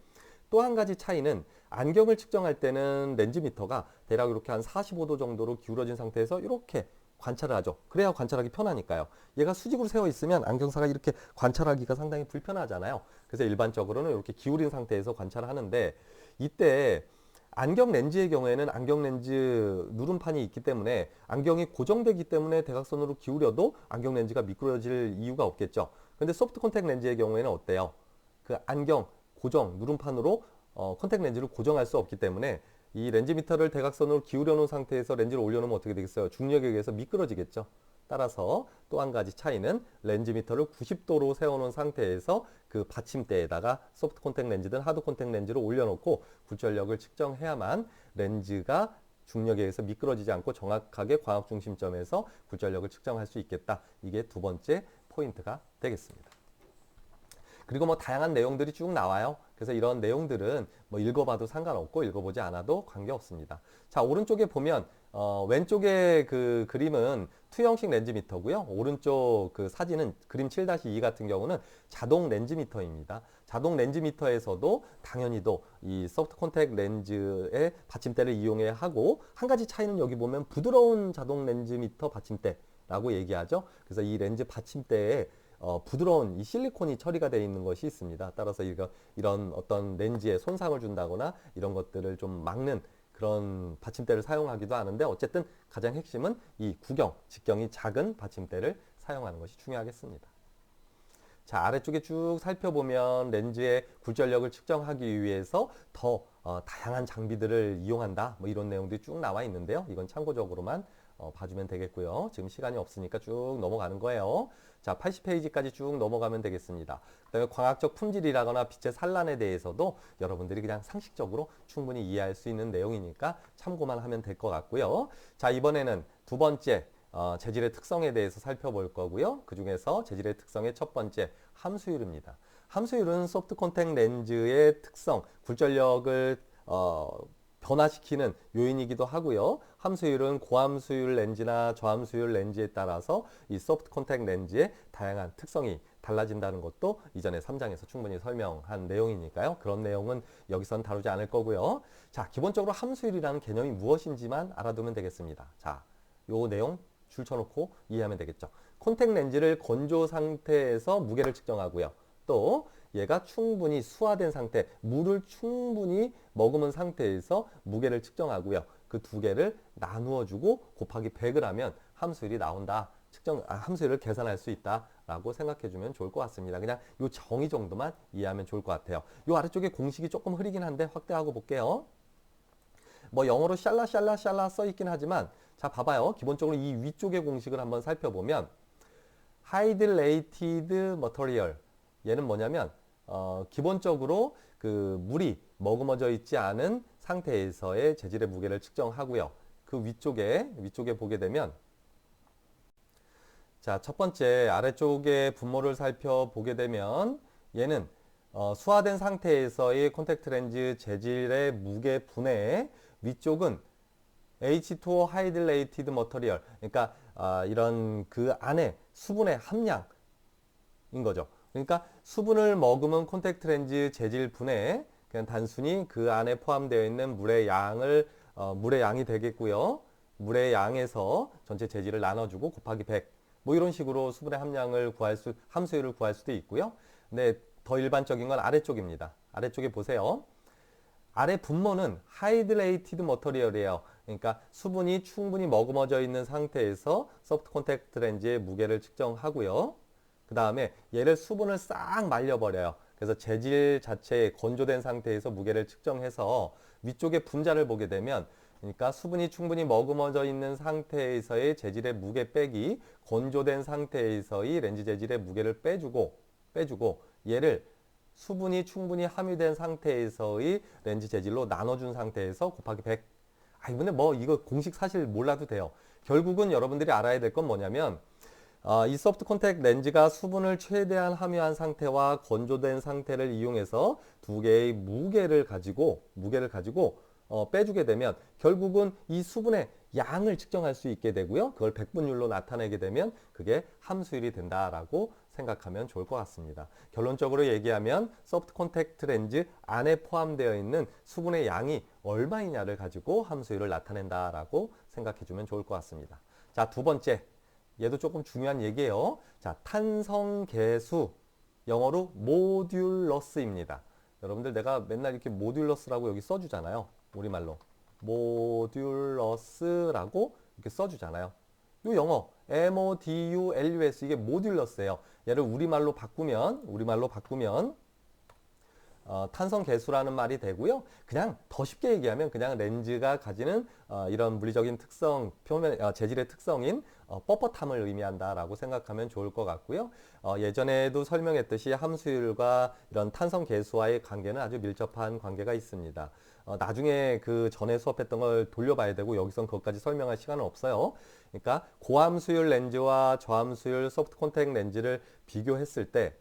Speaker 1: 또 한 가지 차이는 안경을 측정할 때는 렌즈미터가 대략 이렇게 한 45도 정도로 기울어진 상태에서 이렇게 관찰을 하죠. 그래야 관찰하기 편하니까요. 얘가 수직으로 세워 있으면 안경사가 이렇게 관찰하기가 상당히 불편하잖아요. 그래서 일반적으로는 이렇게 기울인 상태에서 관찰을 하는데 이때 안경 렌즈의 경우에는 안경 렌즈 누름판이 있기 때문에 안경이 고정되기 때문에 대각선으로 기울여도 안경 렌즈가 미끄러질 이유가 없겠죠. 근데 소프트 콘택트 렌즈의 경우에는 어때요? 그 안경 고정 누름판으로 콘택트 렌즈를 고정할 수 없기 때문에 이 렌즈 미터를 대각선으로 기울여 놓은 상태에서 렌즈를 올려놓으면 어떻게 되겠어요? 중력에 의해서 미끄러지겠죠. 따라서 또 한 가지 차이는 렌즈 미터를 90도로 세워놓은 상태에서 그 받침대에다가 소프트 콘택트 렌즈든 하드 콘택트 렌즈를 올려놓고 굴절력을 측정해야만 렌즈가 중력에 의해서 미끄러지지 않고 정확하게 광학 중심점에서 굴절력을 측정할 수 있겠다. 이게 두 번째 포인트가 되겠습니다. 그리고 뭐 다양한 내용들이 쭉 나와요. 그래서 이런 내용들은 뭐 읽어봐도 상관없고 읽어보지 않아도 관계없습니다. 자, 오른쪽에 보면 왼쪽의 그 그림은 투형식 렌즈 미터고요. 오른쪽 그 사진은 그림 7-2 같은 경우는 자동 렌즈 미터입니다. 자동 렌즈 미터에서도 당연히도 이 소프트 콘택트 렌즈의 받침대를 이용해야 하고 한 가지 차이는 여기 보면 부드러운 자동 렌즈 미터 받침대라고 얘기하죠. 그래서 이 렌즈 받침대에 부드러운 이 실리콘이 처리가 되어 있는 것이 있습니다. 따라서 이런 어떤 렌즈에 손상을 준다거나 이런 것들을 좀 막는 그런 받침대를 사용하기도 하는데 어쨌든 가장 핵심은 이 구경, 직경이 작은 받침대를 사용하는 것이 중요하겠습니다. 자, 아래쪽에 쭉 살펴보면 렌즈의 굴절력을 측정하기 위해서 더 다양한 장비들을 이용한다. 뭐 이런 내용들이 쭉 나와 있는데요. 이건 참고적으로만 봐주면 되겠고요. 지금 시간이 없으니까 쭉 넘어가는 거예요. 자, 80페이지까지 쭉 넘어가면 되겠습니다. 그다음에 광학적 품질이라거나 빛의 산란에 대해서도 여러분들이 그냥 상식적으로 충분히 이해할 수 있는 내용이니까 참고만 하면 될 것 같고요. 자, 이번에는 두 번째 재질의 특성에 대해서 살펴볼 거고요. 그 중에서 재질의 특성의 첫 번째 함수율입니다. 함수율은 소프트 콘택트 렌즈의 특성, 굴절력을 변화시키는 요인이기도 하고요. 함수율은 고함수율 렌즈나 저함수율 렌즈에 따라서 이 소프트 콘택트 렌즈의 다양한 특성이 달라진다는 것도 이전에 3장에서 충분히 설명한 내용이니까요. 그런 내용은 여기선 다루지 않을 거고요. 자, 기본적으로 함수율이라는 개념이 무엇인지만 알아두면 되겠습니다. 자, 요 내용 줄 쳐놓고 이해하면 되겠죠. 콘택트 렌즈를 건조 상태에서 무게를 측정하고요. 또 얘가 충분히 수화된 상태, 물을 충분히 머금은 상태에서 무게를 측정하고요. 그 두 개를 나누어 주고 곱하기 100을 하면 함수율이 나온다. 함수율을 계산할 수 있다라고 생각해 주면 좋을 것 같습니다. 그냥 요 정의 정도만 이해하면 좋을 것 같아요. 요 아래쪽에 공식이 조금 흐리긴 한데 확대하고 볼게요. 뭐 영어로 샬라 써 있긴 하지만 자 봐봐요. 기본적으로 이 위쪽의 공식을 한번 살펴보면 Hydrated Material 얘는 뭐냐면 기본적으로 그 물이 머금어져 있지 않은 상태에서의 재질의 무게를 측정하고요. 그 위쪽에 보게 되면 자, 첫 번째 아래쪽에 분모를 살펴보게 되면 얘는 수화된 상태에서의 콘택트 렌즈 재질의 무게 분해 위쪽은 H2O 하이드레이티드 머터리얼 그러니까 이런 그 안에 수분의 함량인 거죠. 그러니까 수분을 머금은 콘택트 렌즈 재질 분해 그냥 단순히 그 안에 포함되어 있는 물의 양이 되겠고요. 물의 양에서 전체 재질을 나눠주고 곱하기 100 뭐 이런 식으로 수분의 함수율을 구할 수도 있고요. 근데 더 일반적인 건 아래쪽입니다. 아래쪽에 보세요. 아래 분모는 하이드레이티드 머터리얼이에요. 그러니까 수분이 충분히 머금어져 있는 상태에서 소프트 콘택트 렌즈의 무게를 측정하고요. 그 다음에 얘를 수분을 싹 말려버려요. 그래서 재질 자체에 건조된 상태에서 무게를 측정해서 위쪽에 분자를 보게 되면 그러니까 수분이 충분히 머금어져 있는 상태에서의 재질의 무게 빼기 건조된 상태에서의 렌즈 재질의 무게를 빼주고 얘를 수분이 충분히 함유된 상태에서의 렌즈 재질로 나눠준 상태에서 곱하기 100 근데 뭐 이거 공식 사실 몰라도 돼요. 결국은 여러분들이 알아야 될 건 뭐냐면 이 소프트 콘택트 렌즈가 수분을 최대한 함유한 상태와 건조된 상태를 이용해서 두 개의 무게를 가지고 빼주게 되면 결국은 이 수분의 양을 측정할 수 있게 되고요. 그걸 백분율로 나타내게 되면 그게 함수율이 된다라고 생각하면 좋을 것 같습니다. 결론적으로 얘기하면 소프트 콘택트 렌즈 안에 포함되어 있는 수분의 양이 얼마이냐를 가지고 함수율을 나타낸다라고 생각해 주면 좋을 것 같습니다. 자, 두 번째. 얘도 조금 중요한 얘기예요. 자, 탄성계수. 영어로 모듈러스입니다. 여러분들 내가 맨날 이렇게 모듈러스라고 여기 써주잖아요. 우리말로. 모듈러스라고 이렇게 써주잖아요. 이 영어 MODULUS 이게 모듈러스예요. 얘를 우리말로 바꾸면 탄성계수라는 말이 되고요. 그냥 더 쉽게 얘기하면 그냥 렌즈가 가지는 이런 물리적인 특성, 재질의 특성인 뻣뻣함을 의미한다라고 생각하면 좋을 것 같고요. 예전에도 설명했듯이 함수율과 이런 탄성계수와의 관계는 아주 밀접한 관계가 있습니다. 나중에 그 전에 수업했던 걸 돌려봐야 되고 여기선 그것까지 설명할 시간은 없어요. 그러니까 고함수율 렌즈와 저함수율 소프트 콘택트 렌즈를 비교했을 때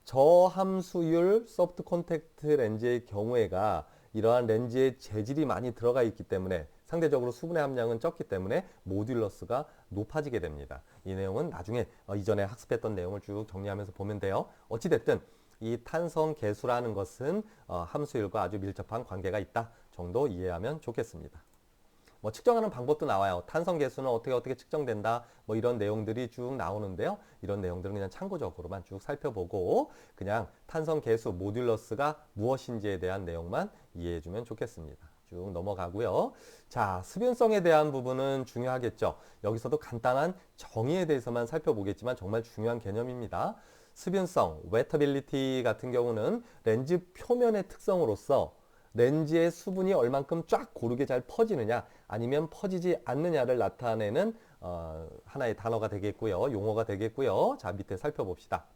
Speaker 1: 저함수율 소프트 콘택트 렌즈의 경우에가 이러한 렌즈의 재질이 많이 들어가 있기 때문에 상대적으로 수분의 함량은 적기 때문에 모듈러스가 높아지게 됩니다. 이 내용은 나중에 이전에 학습했던 내용을 쭉 정리하면서 보면 돼요. 어찌됐든 이 탄성계수라는 것은 함수율과 아주 밀접한 관계가 있다 정도 이해하면 좋겠습니다. 뭐 측정하는 방법도 나와요. 탄성계수는 어떻게 측정된다 뭐 이런 내용들이 쭉 나오는데요. 이런 내용들은 그냥 참고적으로만 쭉 살펴보고 그냥 탄성계수 모듈러스가 무엇인지에 대한 내용만 이해해주면 좋겠습니다. 쭉 넘어가고요. 자, 습윤성에 대한 부분은 중요하겠죠. 여기서도 간단한 정의에 대해서만 살펴보겠지만 정말 중요한 개념입니다. 습윤성, 웨터빌리티 같은 경우는 렌즈 표면의 특성으로서 렌즈의 수분이 얼만큼 쫙 고르게 잘 퍼지느냐 아니면 퍼지지 않느냐를 나타내는 하나의 단어가 되겠고요. 용어가 되겠고요. 자, 밑에 살펴봅시다.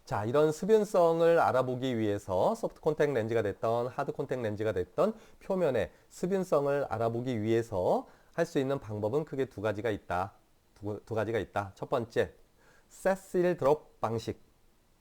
Speaker 1: 자, 이런 습윤성을 알아보기 위해서 소프트 콘택트 렌즈가 됐던 하드 콘택트 렌즈가 됐던 표면의 습윤성을 알아보기 위해서 할 수 있는 방법은 크게 두 가지가 있다. 두 가지가 있다. 첫 번째, 세실 드롭 방식.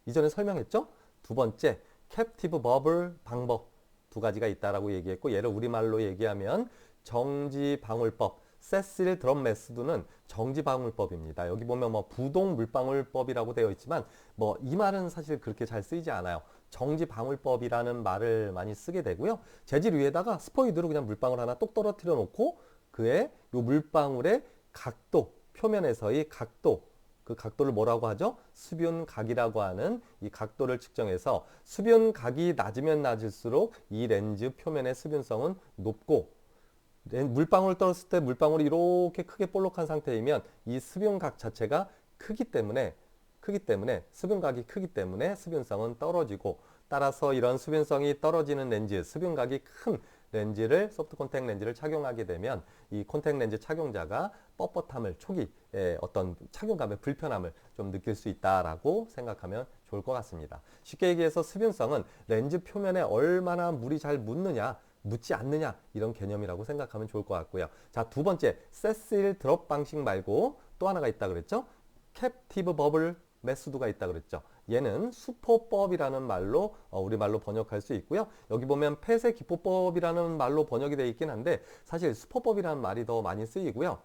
Speaker 1: 이전에 설명했죠? 두 번째, 캡티브 버블 방법. 두 가지가 있다라고 얘기했고 얘를 우리말로 얘기하면 정지방울법, 세실 드롭 메소드는 정지방울법입니다. 여기 보면 뭐 부동 물방울법이라고 되어 있지만 뭐 이 말은 사실 그렇게 잘 쓰이지 않아요. 정지방울법이라는 말을 많이 쓰게 되고요. 재질 위에다가 스포이드로 그냥 물방울 하나 똑 떨어뜨려 놓고 그의 요 물방울의 각도, 표면에서의 각도 그 각도를 뭐라고 하죠? 수변각이라고 하는 이 각도를 측정해서 수변각이 낮으면 낮을수록 이 렌즈 표면의 수변성은 높고 물방울 떨었을 때 물방울이 이렇게 크게 볼록한 상태이면 이 수변각 자체가 크기 때문에 수변각이 크기 때문에 수변성은 떨어지고 따라서 이런 수변성이 떨어지는 렌즈, 수변각이 큰 렌즈를 소프트 콘택트 렌즈를 착용하게 되면 이 콘택트 렌즈 착용자가 뻣뻣함을 초기에 어떤 착용감의 불편함을 좀 느낄 수 있다라고 생각하면 좋을 것 같습니다. 쉽게 얘기해서 수변성은 렌즈 표면에 얼마나 물이 잘 묻지 않느냐 이런 개념이라고 생각하면 좋을 것 같고요. 자, 두 번째 세실 드롭 방식 말고 또 하나가 있다 그랬죠? 캡티브 버블 메소드가 있다 그랬죠. 얘는 수포법이라는 말로 우리말로 번역할 수 있고요. 여기 보면 폐쇄 기포법이라는 말로 번역이 되어 있긴 한데 사실 수포법이라는 말이 더 많이 쓰이고요.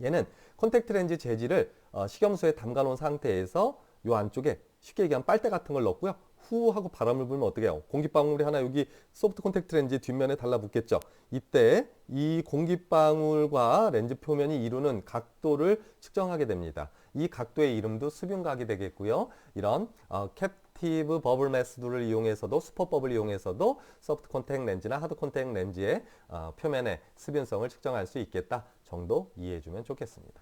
Speaker 1: 얘는 콘택트 렌즈 재질을 식염수에 담가 놓은 상태에서 요 안쪽에 쉽게 얘기하면 빨대 같은 걸 넣고요. 후 하고 바람을 불면 어떻게 해요? 공기방울이 하나 여기 소프트 콘택트 렌즈 뒷면에 달라붙겠죠. 이때 이 공기방울과 렌즈 표면이 이루는 각도를 측정하게 됩니다. 이 각도의 이름도 수변각이 되겠고요. 이런 캡티브 버블 메소드를 이용해서도 수포법을 이용해서도 소프트 콘택트 렌즈나 하드 콘택트 렌즈의 표면의 수변성을 측정할 수 있겠다 정도 이해해 주면 좋겠습니다.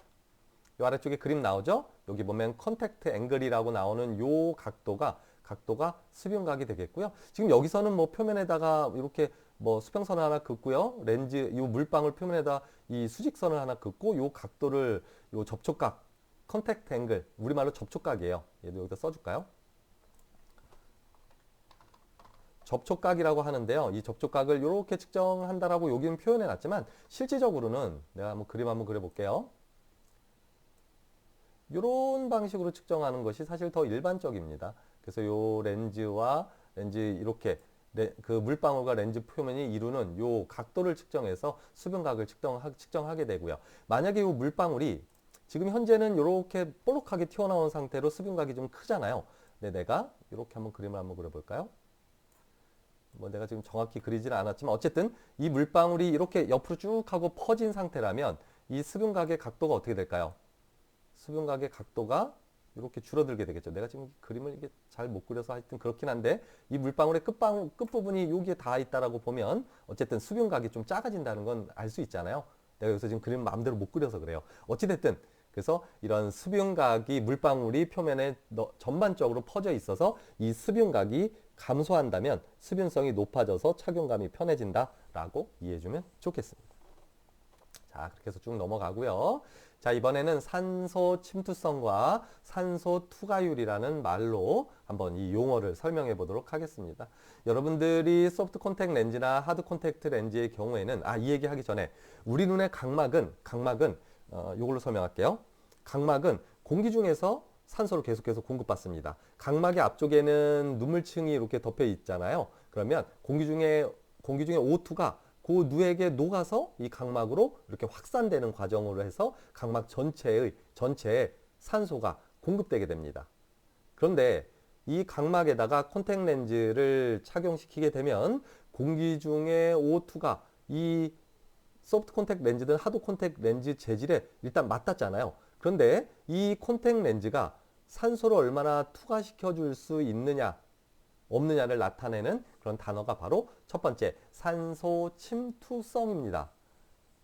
Speaker 1: 이 아래쪽에 그림 나오죠? 여기 보면 컨택트 앵글이라고 나오는 요 각도가 수변각이 되겠고요. 지금 여기서는 뭐 표면에다가 이렇게 뭐 수평선을 하나 긋고요. 렌즈 이 물방울 표면에다 이 수직선을 하나 긋고 요 각도를 요 접촉각 컨택트 앵글 우리말로 접촉각이에요. 얘도 여기다 써줄까요? 접촉각이라고 하는데요. 이 접촉각을 이렇게 측정한다라고 여기는 표현해 놨지만 실질적으로는 내가 한번 그림 한번 그려볼게요. 이런 방식으로 측정하는 것이 사실 더 일반적입니다. 그래서 요 렌즈와 렌즈 이렇게 그 물방울과 렌즈 표면이 이루는 요 각도를 측정해서 수변각을 측정하게 되고요. 만약에 요 물방울이 지금 현재는 이렇게 볼록하게 튀어나온 상태로 수변각이 좀 크잖아요. 근데 내가 이렇게 한번 그림을 한번 그려볼까요? 뭐 내가 지금 정확히 그리지는 않았지만 어쨌든 이 물방울이 이렇게 옆으로 쭉 하고 퍼진 상태라면 이 수변각의 각도가 어떻게 될까요? 수변각의 각도가 이렇게 줄어들게 되겠죠. 내가 지금 그림을 이게 잘 못 그려서 하여튼 그렇긴 한데 이 물방울의 끝부분이 여기에 닿아 있다라고 보면 어쨌든 수변각이 좀 작아진다는 건 알 수 있잖아요. 내가 여기서 지금 그림 마음대로 못 그려서 그래요. 어찌됐든 그래서 이런 수변각이 물방울이 표면에 전반적으로 퍼져 있어서 이 수변각이 감소한다면 수변성이 높아져서 착용감이 편해진다라고 이해해주면 좋겠습니다. 자, 그렇게 해서 쭉 넘어가고요. 자, 이번에는 산소 침투성과 산소 투과율이라는 말로 한번 이 용어를 설명해 보도록 하겠습니다. 여러분들이 소프트 콘택트 렌즈나 하드 콘택트 렌즈의 경우에는 이 얘기 하기 전에 우리 눈의 각막은 이걸로 설명할게요. 각막은 공기 중에서 산소를 계속해서 공급받습니다. 각막의 앞쪽에는 눈물층이 이렇게 덮여 있잖아요. 그러면 공기 중에 O2가 그 누에게 녹아서 이 각막으로 이렇게 확산되는 과정으로 해서 각막 전체에 산소가 공급되게 됩니다. 그런데 이 각막에다가 콘택트 렌즈를 착용시키게 되면 공기 중에 O2가 이 소프트 콘택트 렌즈든 하드 콘택트 렌즈 재질에 일단 맞닿잖아요. 그런데 이 콘택트 렌즈가 산소를 얼마나 투과시켜 줄 수 있느냐 없느냐를 나타내는 그런 단어가 바로 첫 번째 산소 침투성입니다.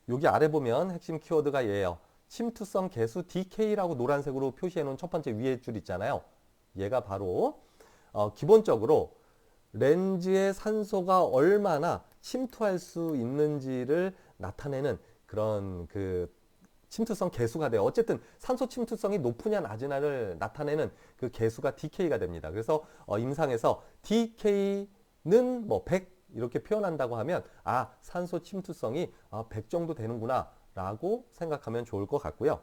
Speaker 1: 여기 아래 보면 핵심 키워드가 얘예요. 침투성 계수 DK라고 노란색으로 표시해 놓은 첫 번째 위에 줄 있잖아요. 얘가 바로 기본적으로 렌즈의 산소가 얼마나 침투할 수 있는지를 나타내는 그런 그 침투성 계수가 돼요. 어쨌든 산소 침투성이 높으냐 낮으냐를 나타내는 그 계수가 DK가 됩니다. 그래서 임상에서 DK는 뭐 100 이렇게 표현한다고 하면 산소 침투성이 100 정도 되는구나 라고 생각하면 좋을 것 같고요.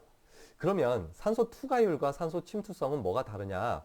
Speaker 1: 그러면 산소 투과율과 산소 침투성은 뭐가 다르냐?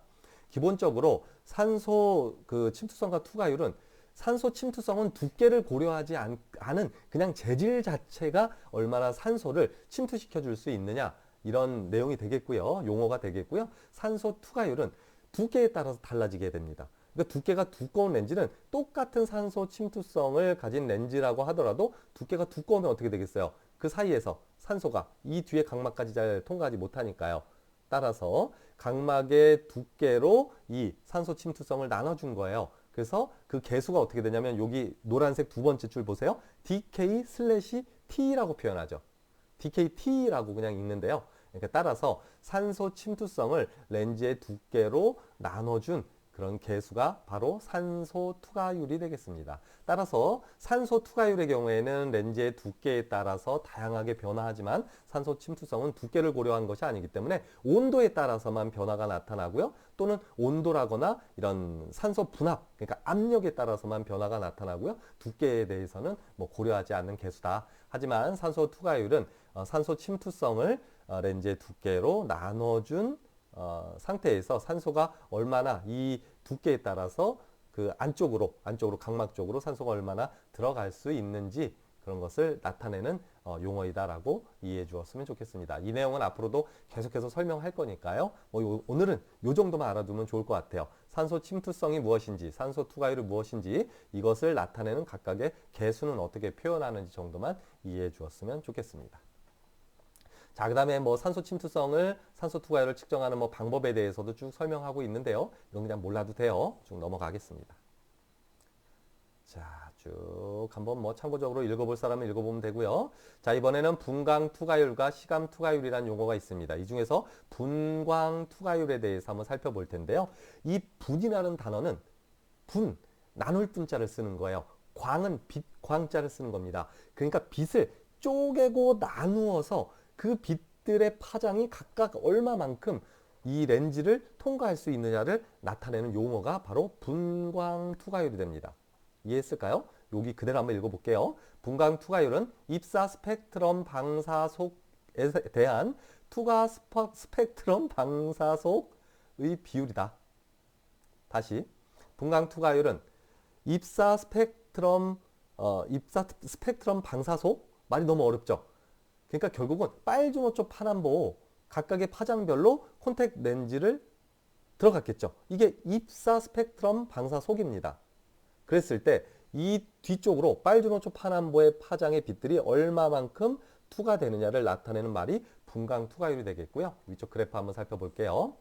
Speaker 1: 기본적으로 산소 그 침투성과 투과율은 산소 침투성은 두께를 고려하지 않은 그냥 재질 자체가 얼마나 산소를 침투시켜 줄 수 있느냐 이런 내용이 되겠고요. 용어가 되겠고요. 산소 투과율은 두께에 따라서 달라지게 됩니다. 그러니까 두께가 두꺼운 렌즈는 똑같은 산소 침투성을 가진 렌즈라고 하더라도 두께가 두꺼우면 어떻게 되겠어요? 그 사이에서 산소가 이 뒤에 각막까지 잘 통과하지 못하니까요. 따라서 각막의 두께로 이 산소 침투성을 나눠준 거예요. 그래서 그 개수가 어떻게 되냐면 여기 노란색 두 번째 줄 보세요. DK/T라고 표현하죠. DKT라고 그냥 읽는데요. 그러니까 따라서 산소 침투성을 렌즈의 두께로 나눠준 그런 개수가 바로 산소 투과율이 되겠습니다. 따라서 산소 투과율의 경우에는 렌즈의 두께에 따라서 다양하게 변화하지만 산소 침투성은 두께를 고려한 것이 아니기 때문에 온도에 따라서만 변화가 나타나고요. 또는 온도라거나 이런 산소 분압, 그러니까 압력에 따라서만 변화가 나타나고요. 두께에 대해서는 뭐 고려하지 않는 개수다. 하지만 산소 투과율은 산소 침투성을 렌즈의 두께로 나눠준 상태에서 산소가 얼마나 이 두께에 따라서 그 안쪽으로 각막 쪽으로 산소가 얼마나 들어갈 수 있는지 그런 것을 나타내는 용어이다라고 이해해 주었으면 좋겠습니다. 이 내용은 앞으로도 계속해서 설명할 거니까요. 오늘은 이 정도만 알아두면 좋을 것 같아요. 산소 침투성이 무엇인지, 산소 투과율이 무엇인지 이것을 나타내는 각각의 개수는 어떻게 표현하는지 정도만 이해해 주었으면 좋겠습니다. 자, 그 다음에 뭐 산소 침투성을, 산소 투과율을 측정하는 뭐 방법에 대해서도 쭉 설명하고 있는데요. 이건 그냥 몰라도 돼요. 쭉 넘어가겠습니다. 자, 쭉 한번 뭐 참고적으로 읽어볼 사람은 읽어보면 되고요. 자, 이번에는 분광 투과율과 시감 투과율이라는 용어가 있습니다. 이 중에서 분광 투과율에 대해서 한번 살펴볼 텐데요. 이 분이라는 단어는 나눌 분자를 쓰는 거예요. 광은 빛, 광자를 쓰는 겁니다. 그러니까 빛을 쪼개고 나누어서 그 빛들의 파장이 각각 얼마만큼 이 렌즈를 통과할 수 있느냐를 나타내는 용어가 바로 분광 투과율이 됩니다. 이해했을까요? 여기 그대로 한번 읽어볼게요. 분광 투과율은 입사 스펙트럼 방사속에 대한 투과 스펙트럼 방사속의 비율이다. 다시, 분광 투과율은 입사 스펙트럼 방사속, 말이 너무 어렵죠? 그러니까 결국은 빨주노초 파남보 각각의 파장별로 콘택 렌즈를 들어갔겠죠. 이게 입사 스펙트럼 방사속입니다. 그랬을 때 이 뒤쪽으로 빨주노초 파남보의 파장의 빛들이 얼마만큼 투과되느냐를 나타내는 말이 분광 투과율이 되겠고요. 위쪽 그래프 한번 살펴볼게요.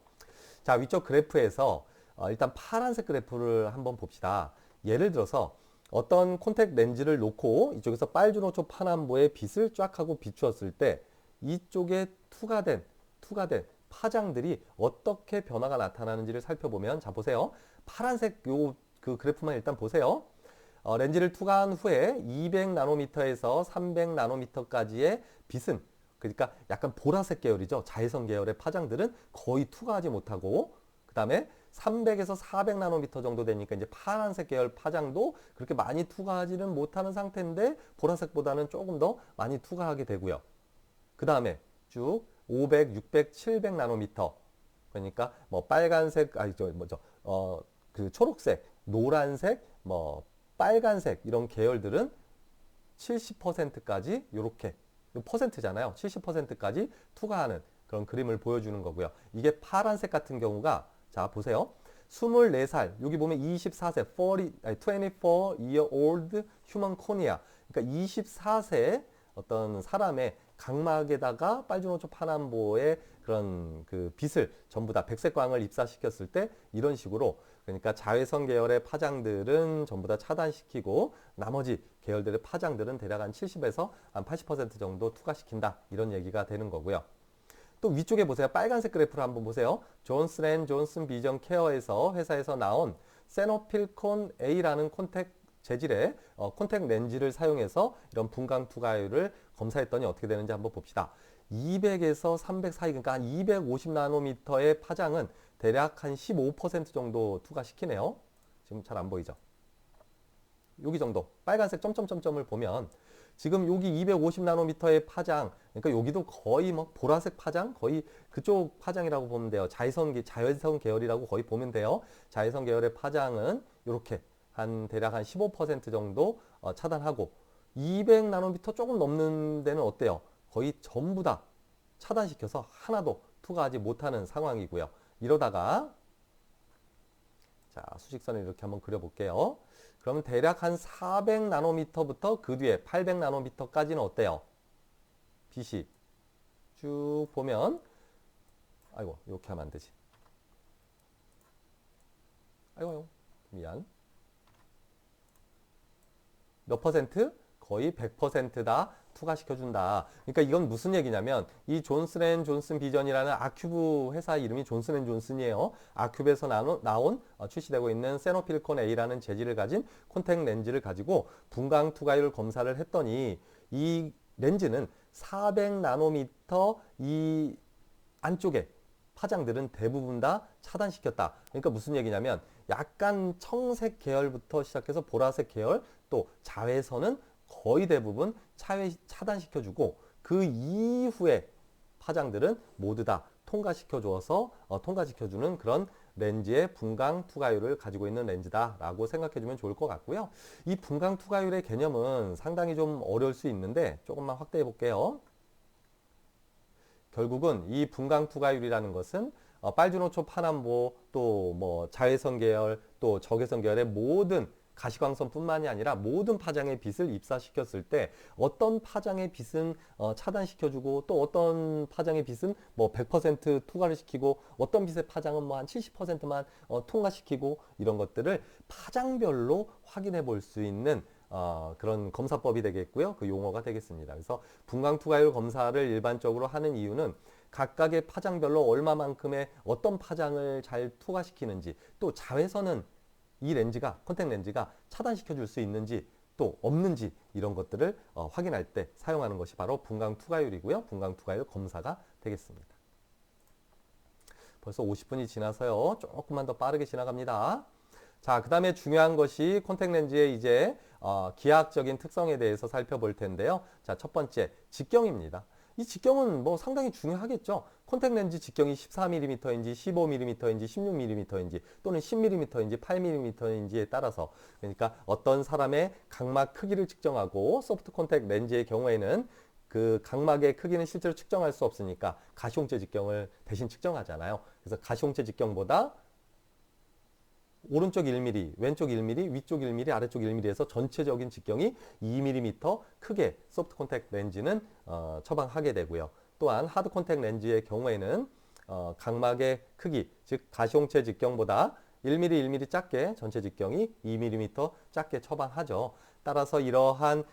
Speaker 1: 자, 위쪽 그래프에서 일단 파란색 그래프를 한번 봅시다. 예를 들어서 어떤 콘택 렌즈를 놓고 이쪽에서 빨주노초 파남보의 빛을 쫙 하고 비추었을 때 이쪽에 투과된 파장들이 어떻게 변화가 나타나는지를 살펴보면, 자 보세요. 파란색 그 그래프만 일단 보세요. 렌즈를 투과한 후에 200나노미터에서 300나노미터까지의 빛은, 그러니까 약간 보라색 계열이죠. 자외선 계열의 파장들은 거의 투과하지 못하고, 그 다음에 300에서 400나노미터 정도 되니까 이제 파란색 계열 파장도 그렇게 많이 투과하지는 못하는 상태인데 보라색보다는 조금 더 많이 투과하게 되고요. 그 다음에 쭉 500, 600, 700나노미터, 그러니까 뭐 빨간색, 그 초록색, 노란색, 뭐 빨간색 이런 계열들은 70%까지 이렇게, 퍼센트잖아요. 70%까지 투과하는 그런 그림을 보여주는 거고요. 이게 파란색 같은 경우가, 자 보세요. 24살, 여기 보면 24세, 24-year-old human cornea. 그러니까 24세 어떤 사람의 각막에다가 빨주노초 파남보의 그런 그 빛을 전부 다 백색광을 입사시켰을 때 이런 식으로, 그러니까 자외선 계열의 파장들은 전부 다 차단시키고 나머지 계열들의 파장들은 대략 한 70에서 한 80% 정도 투과시킨다, 이런 얘기가 되는 거고요. 또 위쪽에 보세요. 빨간색 그래프를 한번 보세요. 존슨 앤 존슨 비전 케어에서 회사에서 나온 세노필콘 A라는 콘택 재질의 콘택 렌즈를 사용해서 이런 분광 투과율을 검사했더니 어떻게 되는지 한번 봅시다. 200에서 300 사이, 그러니까 한 250나노미터의 파장은 대략 한 15% 정도 투과시키네요. 지금 잘 안 보이죠? 여기 정도 빨간색 점점점점을 보면 지금 여기 250나노미터의 파장, 그러니까 여기도 거의 뭐 보라색 파장, 거의 그쪽 파장이라고 보면 돼요. 자외선 계열이라고 거의 보면 돼요. 자외선 계열의 파장은 이렇게 대략 한 15% 정도 차단하고, 200나노미터 조금 넘는 데는 어때요? 거의 전부 다 차단시켜서 하나도 투과하지 못하는 상황이고요. 이러다가, 자 수직선을 이렇게 한번 그려볼게요. 그러면 대략 한 400나노미터부터 그 뒤에 800나노미터까지는 어때요? 빛이 쭉 보면 아이고, 이렇게 하면 안 되지. 아이고, 미안. 몇 퍼센트? 거의 100%다 투과시켜준다. 그러니까 이건 무슨 얘기냐면 이 존슨앤존슨 비전이라는 아큐브 회사 이름이 존슨앤존슨이에요. 아큐브에서 나온 출시되고 있는 세노필콘 A라는 재질을 가진 콘택 렌즈를 가지고 분광 투과율 검사를 했더니 이 렌즈는 400나노미터 이 안쪽에 파장들은 대부분 다 차단시켰다. 그러니까 무슨 얘기냐면 약간 청색 계열부터 시작해서 보라색 계열 또 자외선은 거의 대부분 차단시켜주고 그 이후에 파장들은 모두 다 통과시켜주는 그런 렌즈의 분광 투과율을 가지고 있는 렌즈다라고 생각해주면 좋을 것 같고요. 이 분광 투과율의 개념은 상당히 좀 어려울 수 있는데 조금만 확대해 볼게요. 결국은 이 분광 투과율이라는 것은 빨주노초 파남보 또 뭐 자외선 계열 또 적외선 계열의 모든 가시광선뿐만이 아니라 모든 파장의 빛을 입사시켰을 때 어떤 파장의 빛은 차단시켜주고 또 어떤 파장의 빛은 뭐 100% 투과를 시키고 어떤 빛의 파장은 뭐 한 70%만 통과시키고 이런 것들을 파장별로 확인해 볼 수 있는 그런 검사법이 되겠고요. 그 용어가 되겠습니다. 그래서 분광 투과율 검사를 일반적으로 하는 이유는 각각의 파장별로 얼마만큼의 어떤 파장을 잘 투과시키는지 또 자외선은 이 렌즈가 콘택 렌즈가 차단시켜 줄 수 있는지 또 없는지 이런 것들을 확인할 때 사용하는 것이 바로 분광 투과율이고요. 분광 투과율 검사가 되겠습니다. 벌써 50분이 지나서요. 조금만 더 빠르게 지나갑니다. 자, 그 다음에 중요한 것이 콘택 렌즈의 이제 기하학적인 특성에 대해서 살펴볼 텐데요. 자, 첫 번째 직경입니다. 이 직경은 뭐 상당히 중요하겠죠. 콘택 렌즈 직경이 14mm인지 15mm인지 16mm인지 또는 10mm인지 8mm인지에 따라서 그러니까 어떤 사람의 각막 크기를 측정하고 소프트 콘택 렌즈의 경우에는 그 각막의 크기는 실제로 측정할 수 없으니까 가시홍채 직경을 대신 측정하잖아요. 그래서 가시홍채 직경보다 오른쪽 1mm, 왼쪽 1mm, 위쪽 1mm, 아래쪽 1mm에서 전체적인 직경이 2mm 크게 소프트 콘택 렌즈는 처방하게 되고요. 또한 하드 콘택 렌즈의 경우에는 각막의 크기, 즉 가시홍채 직경보다 1mm, 1mm 작게 전체 직경이 2mm 작게 처방하죠. 따라서 이러한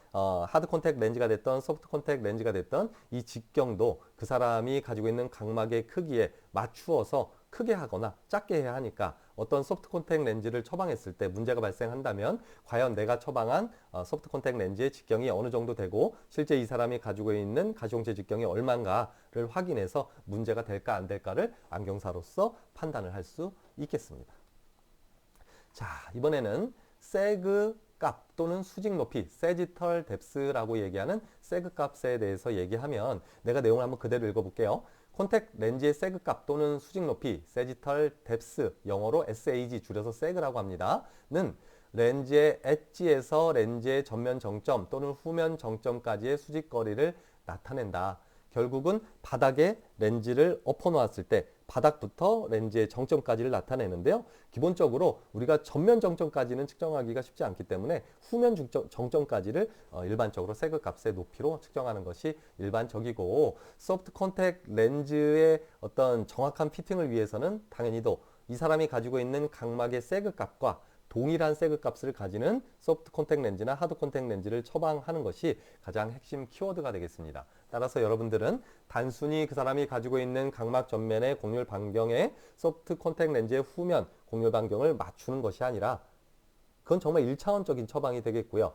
Speaker 1: 하드 콘택 렌즈가 됐던 소프트 콘택 렌즈가 됐던 이 직경도 그 사람이 가지고 있는 각막의 크기에 맞추어서 크게 하거나 작게 해야 하니까 어떤 소프트 콘택 렌즈를 처방했을 때 문제가 발생한다면 과연 내가 처방한 소프트 콘택 렌즈의 직경이 어느 정도 되고 실제 이 사람이 가지고 있는 가시홍채 직경이 얼마인가를 확인해서 문제가 될까 안 될까를 안경사로서 판단을 할 수 있겠습니다. 자, 이번에는 세그 값 또는 수직 높이, 세지털 뎁스라고 얘기하는 세그 값에 대해서 얘기하면 내가 내용을 한번 그대로 읽어볼게요. 콘택 렌즈의 세그 값 또는 수직 높이, 세지털 뎁스, 영어로 SAG 줄여서 세그라고 합니다. 는 렌즈의 엣지에서 렌즈의 전면 정점 또는 후면 정점까지의 수직 거리를 나타낸다. 결국은 바닥에 렌즈를 엎어 놓았을 때 바닥부터 렌즈의 정점까지를 나타내는데요. 기본적으로 우리가 전면 정점까지는 측정하기가 쉽지 않기 때문에 후면 정점까지를 일반적으로 세그 값의 높이로 측정하는 것이 일반적이고 소프트 콘택 렌즈의 어떤 정확한 피팅을 위해서는 당연히도 이 사람이 가지고 있는 각막의 세그 값과 동일한 세그 값을 가지는 소프트 콘택 렌즈나 하드 콘택 렌즈를 처방하는 것이 가장 핵심 키워드가 되겠습니다. 따라서 여러분들은 단순히 그 사람이 가지고 있는 각막 전면의 곡률 반경에 소프트 콘택 렌즈의 후면 곡률 반경을 맞추는 것이 아니라 그건 정말 1차원적인 처방이 되겠고요.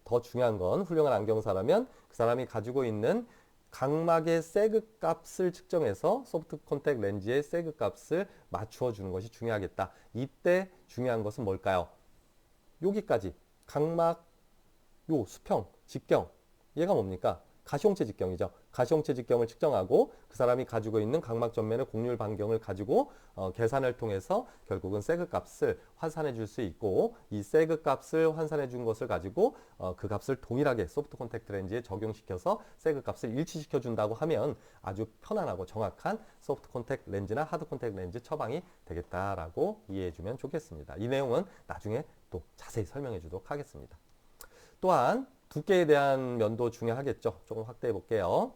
Speaker 1: 더 중요한 건 훌륭한 안경사라면 그 사람이 가지고 있는 각막의 세그 값을 측정해서 소프트 콘택 렌즈의 세그 값을 맞추어 주는 것이 중요하겠다. 이때 중요한 것은 뭘까요? 여기까지 각막 요 수평, 직경 얘가 뭡니까? 가시홍채 직경이죠. 가시홍채 직경을 측정하고 그 사람이 가지고 있는 각막 전면의 곡률 반경을 가지고 계산을 통해서 결국은 세그 값을 환산해 줄 수 있고 이 세그 값을 환산해 준 것을 가지고 그 값을 동일하게 소프트 콘택트 렌즈에 적용시켜서 세그 값을 일치시켜 준다고 하면 아주 편안하고 정확한 소프트 콘택트 렌즈나 하드 콘택트 렌즈 처방이 되겠다라고 이해해 주면 좋겠습니다. 이 내용은 나중에 또 자세히 설명해 주도록 하겠습니다. 또한 두께에 대한 면도 중요하겠죠. 조금 확대해 볼게요.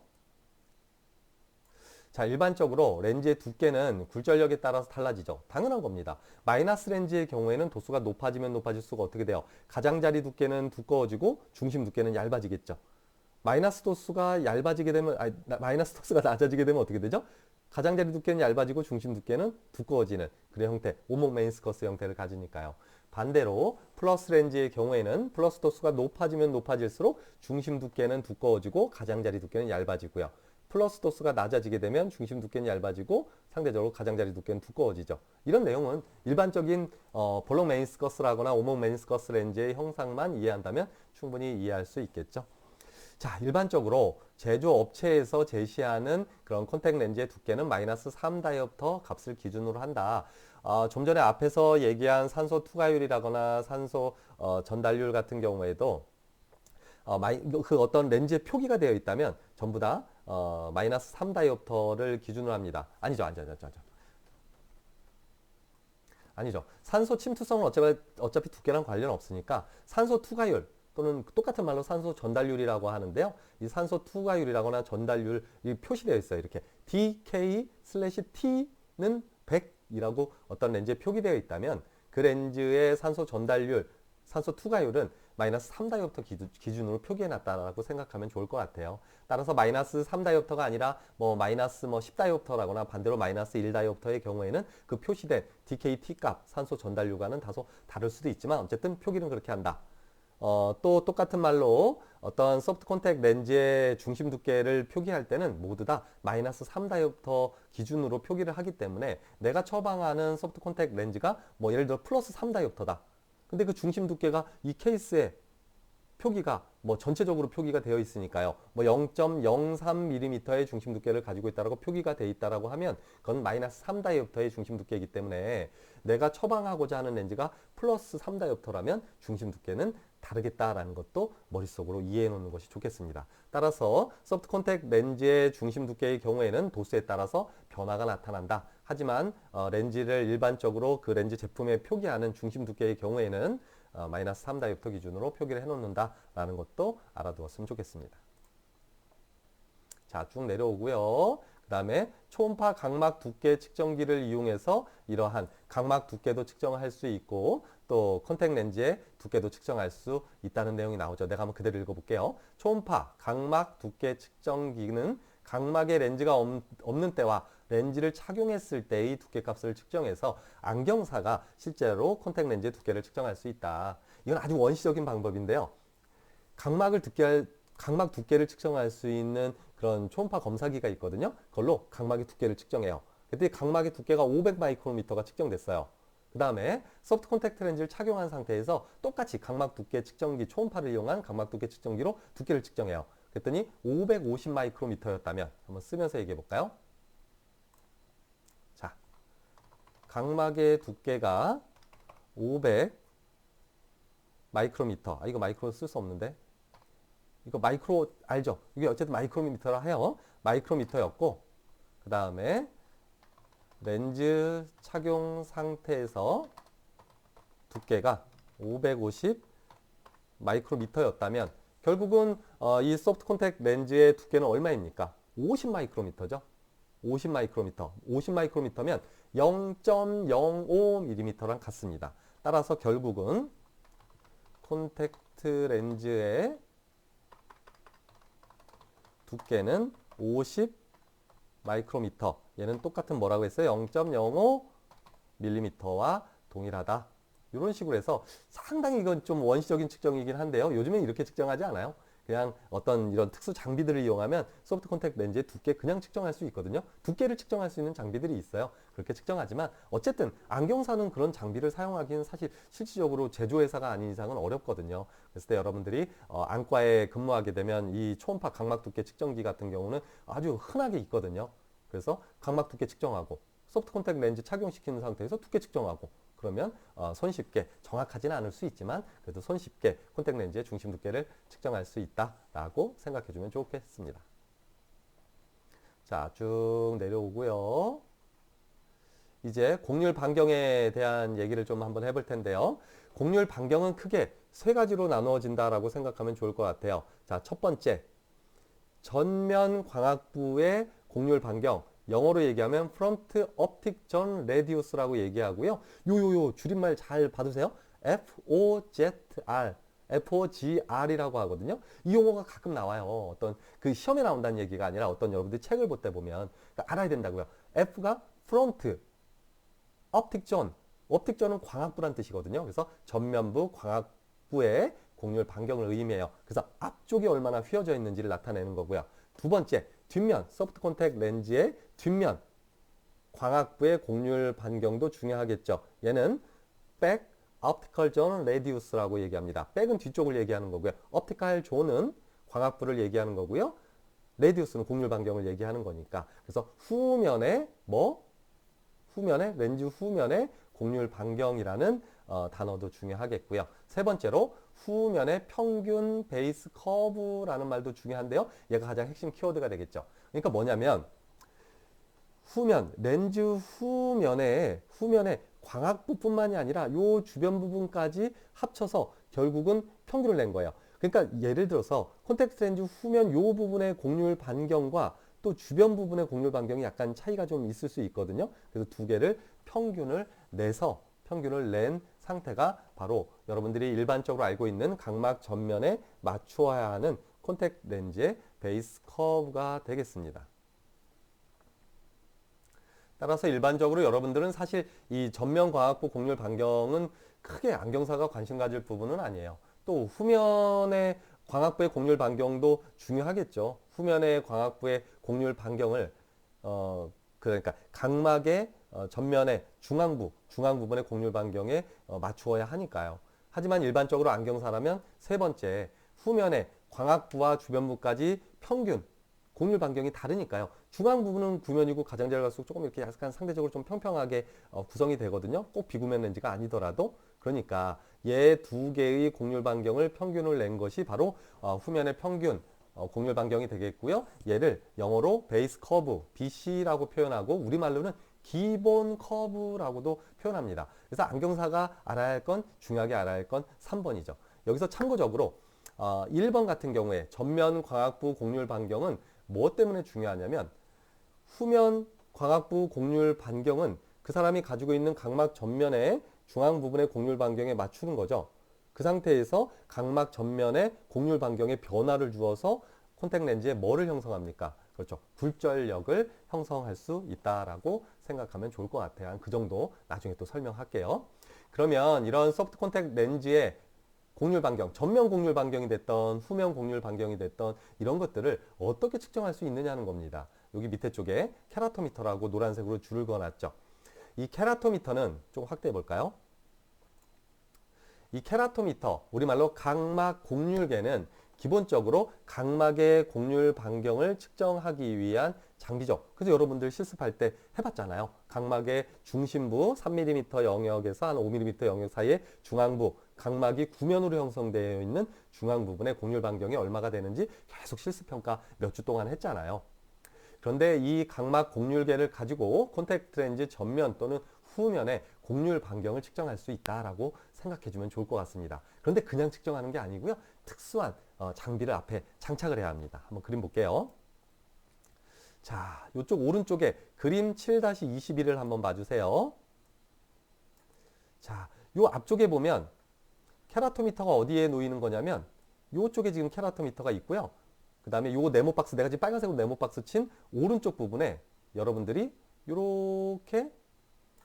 Speaker 1: 자, 일반적으로 렌즈의 두께는 굴절력에 따라서 달라지죠. 당연한 겁니다. 마이너스 렌즈의 경우에는 도수가 높아지면 높아질수록 어떻게 돼요? 가장자리 두께는 두꺼워지고 중심 두께는 얇아지겠죠. 마이너스 도수가 얇아지게 되면, 마이너스 도수가 낮아지게 되면 어떻게 되죠? 가장자리 두께는 얇아지고 중심 두께는 두꺼워지는 그런 형태, 오목 메인스커스 형태를 가지니까요. 반대로 플러스 렌즈의 경우에는 플러스 도수가 높아지면 높아질수록 중심 두께는 두꺼워지고 가장자리 두께는 얇아지고요. 플러스 도수가 낮아지게 되면 중심 두께는 얇아지고 상대적으로 가장자리 두께는 두꺼워지죠. 이런 내용은 일반적인 볼록 메인스커스라거나 오목 메인스커스 렌즈의 형상만 이해한다면 충분히 이해할 수 있겠죠. 자, 일반적으로 제조업체에서 제시하는 그런 콘택 렌즈의 두께는 마이너스 3다이옵터 값을 기준으로 한다. 좀 전에 앞에서 얘기한 산소 투과율이라거나 산소 전달률 같은 경우에도 그 어떤 렌즈에 표기가 되어 있다면 전부 다 마이너스 3다이옵터를 기준으로 합니다. 아니죠. 산소 침투성은 어차피 두께랑 관련 없으니까 산소 투과율 또는 똑같은 말로 산소 전달률이라고 하는데요. 이 산소 투과율이라거나 전달률이 표시되어 있어요. 이렇게 DK/T는 100이라고 어떤 렌즈에 표기되어 있다면 그 렌즈의 산소 전달률, 산소 투과율은 마이너스 3다이옵터 기준으로 표기해놨다라고 생각하면 좋을 것 같아요. 따라서 마이너스 3다이옵터가 아니라 마이너스 10다이옵터라거나 반대로 마이너스 1다이옵터의 경우에는 그 표시된 DKT 값, 산소 전달률과는 다소 다를 수도 있지만 어쨌든 표기는 그렇게 한다. 또 똑같은 말로 어떤 소프트 콘택 렌즈의 중심 두께를 표기할 때는 모두 다 마이너스 3다이옵터 기준으로 표기를 하기 때문에 내가 처방하는 소프트 콘택 렌즈가 예를 들어 플러스 3다이옵터다. 근데 그 중심 두께가 이 케이스에 표기가 전체적으로 표기가 되어 있으니까요. 0.03mm의 중심 두께를 가지고 있다라고 표기가 되어 있다라고 하면 그건 마이너스 3다이옵터의 중심 두께이기 때문에 내가 처방하고자 하는 렌즈가 플러스 3다이옵터라면 중심 두께는 다르겠다라는 것도 머릿속으로 이해해 놓는 것이 좋겠습니다. 따라서 소프트 콘택 렌즈의 중심 두께의 경우에는 도수에 따라서 변화가 나타난다. 하지만 렌즈를 일반적으로 그 렌즈 제품에 표기하는 중심 두께의 경우에는 마이너스 3다이옵터 기준으로 표기를 해놓는다라는 것도 알아두었으면 좋겠습니다. 자, 쭉 내려오고요. 그 다음에 초음파 각막 두께 측정기를 이용해서 이러한 각막 두께도 측정할 수 있고 또 콘택 렌즈의 두께도 측정할 수 있다는 내용이 나오죠. 내가 한번 그대로 읽어볼게요. 초음파 각막 두께 측정기는 각막에 렌즈가 없는 때와 렌즈를 착용했을 때의 두께값을 측정해서 안경사가 실제로 콘택 렌즈의 두께를 측정할 수 있다. 이건 아주 원시적인 방법인데요. 각막 두께를 측정할 수 있는 그런 초음파 검사기가 있거든요. 그걸로 각막의 두께를 측정해요. 그때 각막의 두께가 500 마이크로미터가 측정됐어요. 그 다음에 소프트 콘택트 렌즈를 착용한 상태에서 똑같이 각막 두께 측정기, 초음파를 이용한 각막 두께 측정기로 두께를 측정해요. 그랬더니 550 마이크로미터였다면 한번 쓰면서 얘기해 볼까요? 자, 각막의 두께가 500 마이크로미터. 이거 마이크로 쓸 수 없는데. 이거 마이크로 알죠? 이게 어쨌든 마이크로미터라 해요. 마이크로미터였고 그 다음에 렌즈 착용 상태에서 두께가 550 마이크로미터였다면 결국은 이 소프트 콘택 렌즈의 두께는 얼마입니까? 50 마이크로미터죠. 50 마이크로미터. 50 마이크로미터면 0.05mm랑 같습니다. 따라서 결국은 콘택트 렌즈의 두께는 50 마이크로미터. 얘는 똑같은 뭐라고 했어요? 0.05mm와 동일하다. 이런 식으로 해서 상당히 이건 좀 원시적인 측정이긴 한데요. 요즘엔 이렇게 측정하지 않아요. 그냥 어떤 이런 특수 장비들을 이용하면 소프트 콘택트 렌즈의 두께 그냥 측정할 수 있거든요. 두께를 측정할 수 있는 장비들이 있어요. 그렇게 측정하지만 어쨌든 안경사는 그런 장비를 사용하기는 사실 실질적으로 제조회사가 아닌 이상은 어렵거든요. 그랬을 때 여러분들이 안과에 근무하게 되면 이 초음파 각막 두께 측정기 같은 경우는 아주 흔하게 있거든요. 그래서 각막 두께 측정하고 소프트 콘택트 렌즈 착용시키는 상태에서 두께 측정하고 그러면 손쉽게 정확하지는 않을 수 있지만 그래도 손쉽게 콘택트 렌즈의 중심 두께를 측정할 수 있다라고 생각해 주면 좋겠습니다. 자, 쭉 내려오고요. 이제 곡률 반경에 대한 얘기를 좀 한번 해볼 텐데요. 곡률 반경은 크게 세 가지로 나누어진다라고 생각하면 좋을 것 같아요. 자, 첫 번째, 전면 광학부의 곡률 반경, 영어로 얘기하면 프론트 옵틱 존 레디우스라고 얘기하고요. 요요요 줄임말 잘 받으세요. FOZR, FOGR이라고 하거든요. 이 용어가 가끔 나와요. 어떤 그 시험에 나온다는 얘기가 아니라 어떤 여러분들 책을 볼 때 보면 그러니까 알아야 된다고요. F가 프론트, 옵틱 존, 옵틱 존은 광학부란 뜻이거든요. 그래서 전면부, 광학부의 곡률 반경을 의미해요. 그래서 앞쪽이 얼마나 휘어져 있는지를 나타내는 거고요. 두 번째, 뒷면, 소프트 콘택트 렌즈의 뒷면, 광학부의 곡률 반경도 중요하겠죠. 얘는 백 optical zone radius라고 얘기합니다. 백은 뒤쪽을 얘기하는 거고요. optical zone은 광학부를 얘기하는 거고요. radius는 곡률 반경을 얘기하는 거니까. 그래서 후면에 후면에 렌즈 후면에 곡률 반경이라는 단어도 중요하겠고요. 세 번째로 후면의 평균 베이스 커브라는 말도 중요한데요. 얘가 가장 핵심 키워드가 되겠죠. 그러니까 뭐냐면 후면, 렌즈 후면에 광학부뿐만이 아니라 요 주변 부분까지 합쳐서 결국은 평균을 낸 거예요. 그러니까 예를 들어서 콘택트 렌즈 후면 요 부분의 곡률 반경과 또 주변 부분의 곡률 반경이 약간 차이가 좀 있을 수 있거든요. 그래서 두 개를 평균을 낸 상태가 바로 여러분들이 일반적으로 알고 있는 각막 전면에 맞추어야 하는 콘택트 렌즈의 베이스 커브가 되겠습니다. 따라서 일반적으로 여러분들은 사실 이 전면 광학부 곡률 반경은 크게 안경사가 관심 가질 부분은 아니에요. 또 후면의 광학부의 곡률 반경도 중요하겠죠. 후면의 광학부의 곡률 반경을 그러니까 각막의 전면의 중앙 부분의 곡률 반경에 맞추어야 하니까요. 하지만 일반적으로 안경사라면 세 번째 후면의 광학부와 주변부까지 평균 곡률 반경이 다르니까요. 중앙 부분은 구면이고 가장자리 갈수록 조금 이렇게 약간 상대적으로 좀 평평하게 구성이 되거든요. 꼭 비구면 렌즈가 아니더라도. 그러니까 얘 두 개의 곡률 반경을 평균을 낸 것이 바로 후면의 평균 곡률 반경이 되겠고요. 얘를 영어로 베이스 커브, BC라고 표현하고 우리말로는 기본 커브라고도 표현합니다. 그래서 안경사가 알아야 할 건, 중요하게 알아야 할 건 3번이죠. 여기서 참고적으로 1번 같은 경우에 전면 광학부 곡률 반경은 무엇 때문에 중요하냐면 후면 광학부 곡률 반경은 그 사람이 가지고 있는 각막 전면의 중앙 부분의 곡률 반경에 맞추는 거죠. 그 상태에서 각막 전면의 곡률 반경에 변화를 주어서 콘택트 렌즈에 뭐를 형성합니까? 그렇죠. 굴절력을 형성할 수 있다라고 생각하면 좋을 것 같아요. 그 정도 나중에 또 설명할게요. 그러면 이런 소프트 콘택트 렌즈의 곡률 반경, 전면 곡률 반경이 됐던 후면 곡률 반경이 됐던 이런 것들을 어떻게 측정할 수 있느냐는 겁니다. 여기 밑에 쪽에 케라토미터라고 노란색으로 줄을 그어놨죠. 이 케라토미터는 좀 확대해 볼까요? 이 케라토미터, 우리말로 각막 곡률계는 기본적으로 각막의 곡률 반경을 측정하기 위한 장비죠. 그래서 여러분들 실습할 때 해봤잖아요. 각막의 중심부 3mm 영역에서 한 5mm 영역 사이에 중앙부, 각막이 구면으로 형성되어 있는 중앙 부분의 곡률 반경이 얼마가 되는지 계속 실습평가 몇 주 동안 했잖아요. 그런데 이 각막 곡률계를 가지고 콘택트 렌즈 전면 또는 후면에 곡률 반경을 측정할 수 있다라고 생각해 주면 좋을 것 같습니다. 그런데 그냥 측정하는 게 아니고요. 특수한 장비를 앞에 장착을 해야 합니다. 한번 그림 볼게요. 자, 이쪽 오른쪽에 그림 7-21을 한번 봐주세요. 자, 요 앞쪽에 보면 케라토미터가 어디에 놓이는 거냐면 요쪽에 지금 케라토미터가 있고요. 그 다음에 요 네모 박스, 내가 지금 빨간색으로 네모 박스 친 오른쪽 부분에 여러분들이 요렇게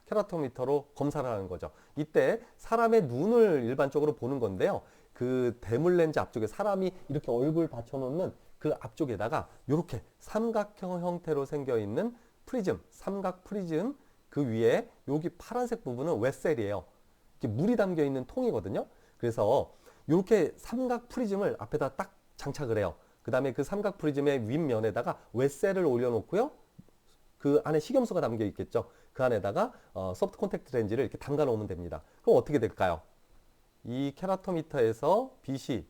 Speaker 1: 케라토미터로 검사를 하는 거죠. 이때 사람의 눈을 일반적으로 보는 건데요. 그 대물 렌즈 앞쪽에 사람이 이렇게 얼굴 받쳐놓는 그 앞쪽에다가 이렇게 삼각형 형태로 생겨 있는 프리즘, 삼각 프리즘 그 위에 여기 파란색 부분은 웨셀이에요. 이렇게 물이 담겨 있는 통이거든요. 그래서 이렇게 삼각 프리즘을 앞에다 딱 장착을 해요. 그 다음에 그 삼각 프리즘의 윗면에다가 웨셀을 올려놓고요. 그 안에 식염수가 담겨 있겠죠. 그 안에다가 소프트 콘택트 렌즈를 이렇게 담가 놓으면 됩니다. 그럼 어떻게 될까요? 이 케라토미터에서 빛이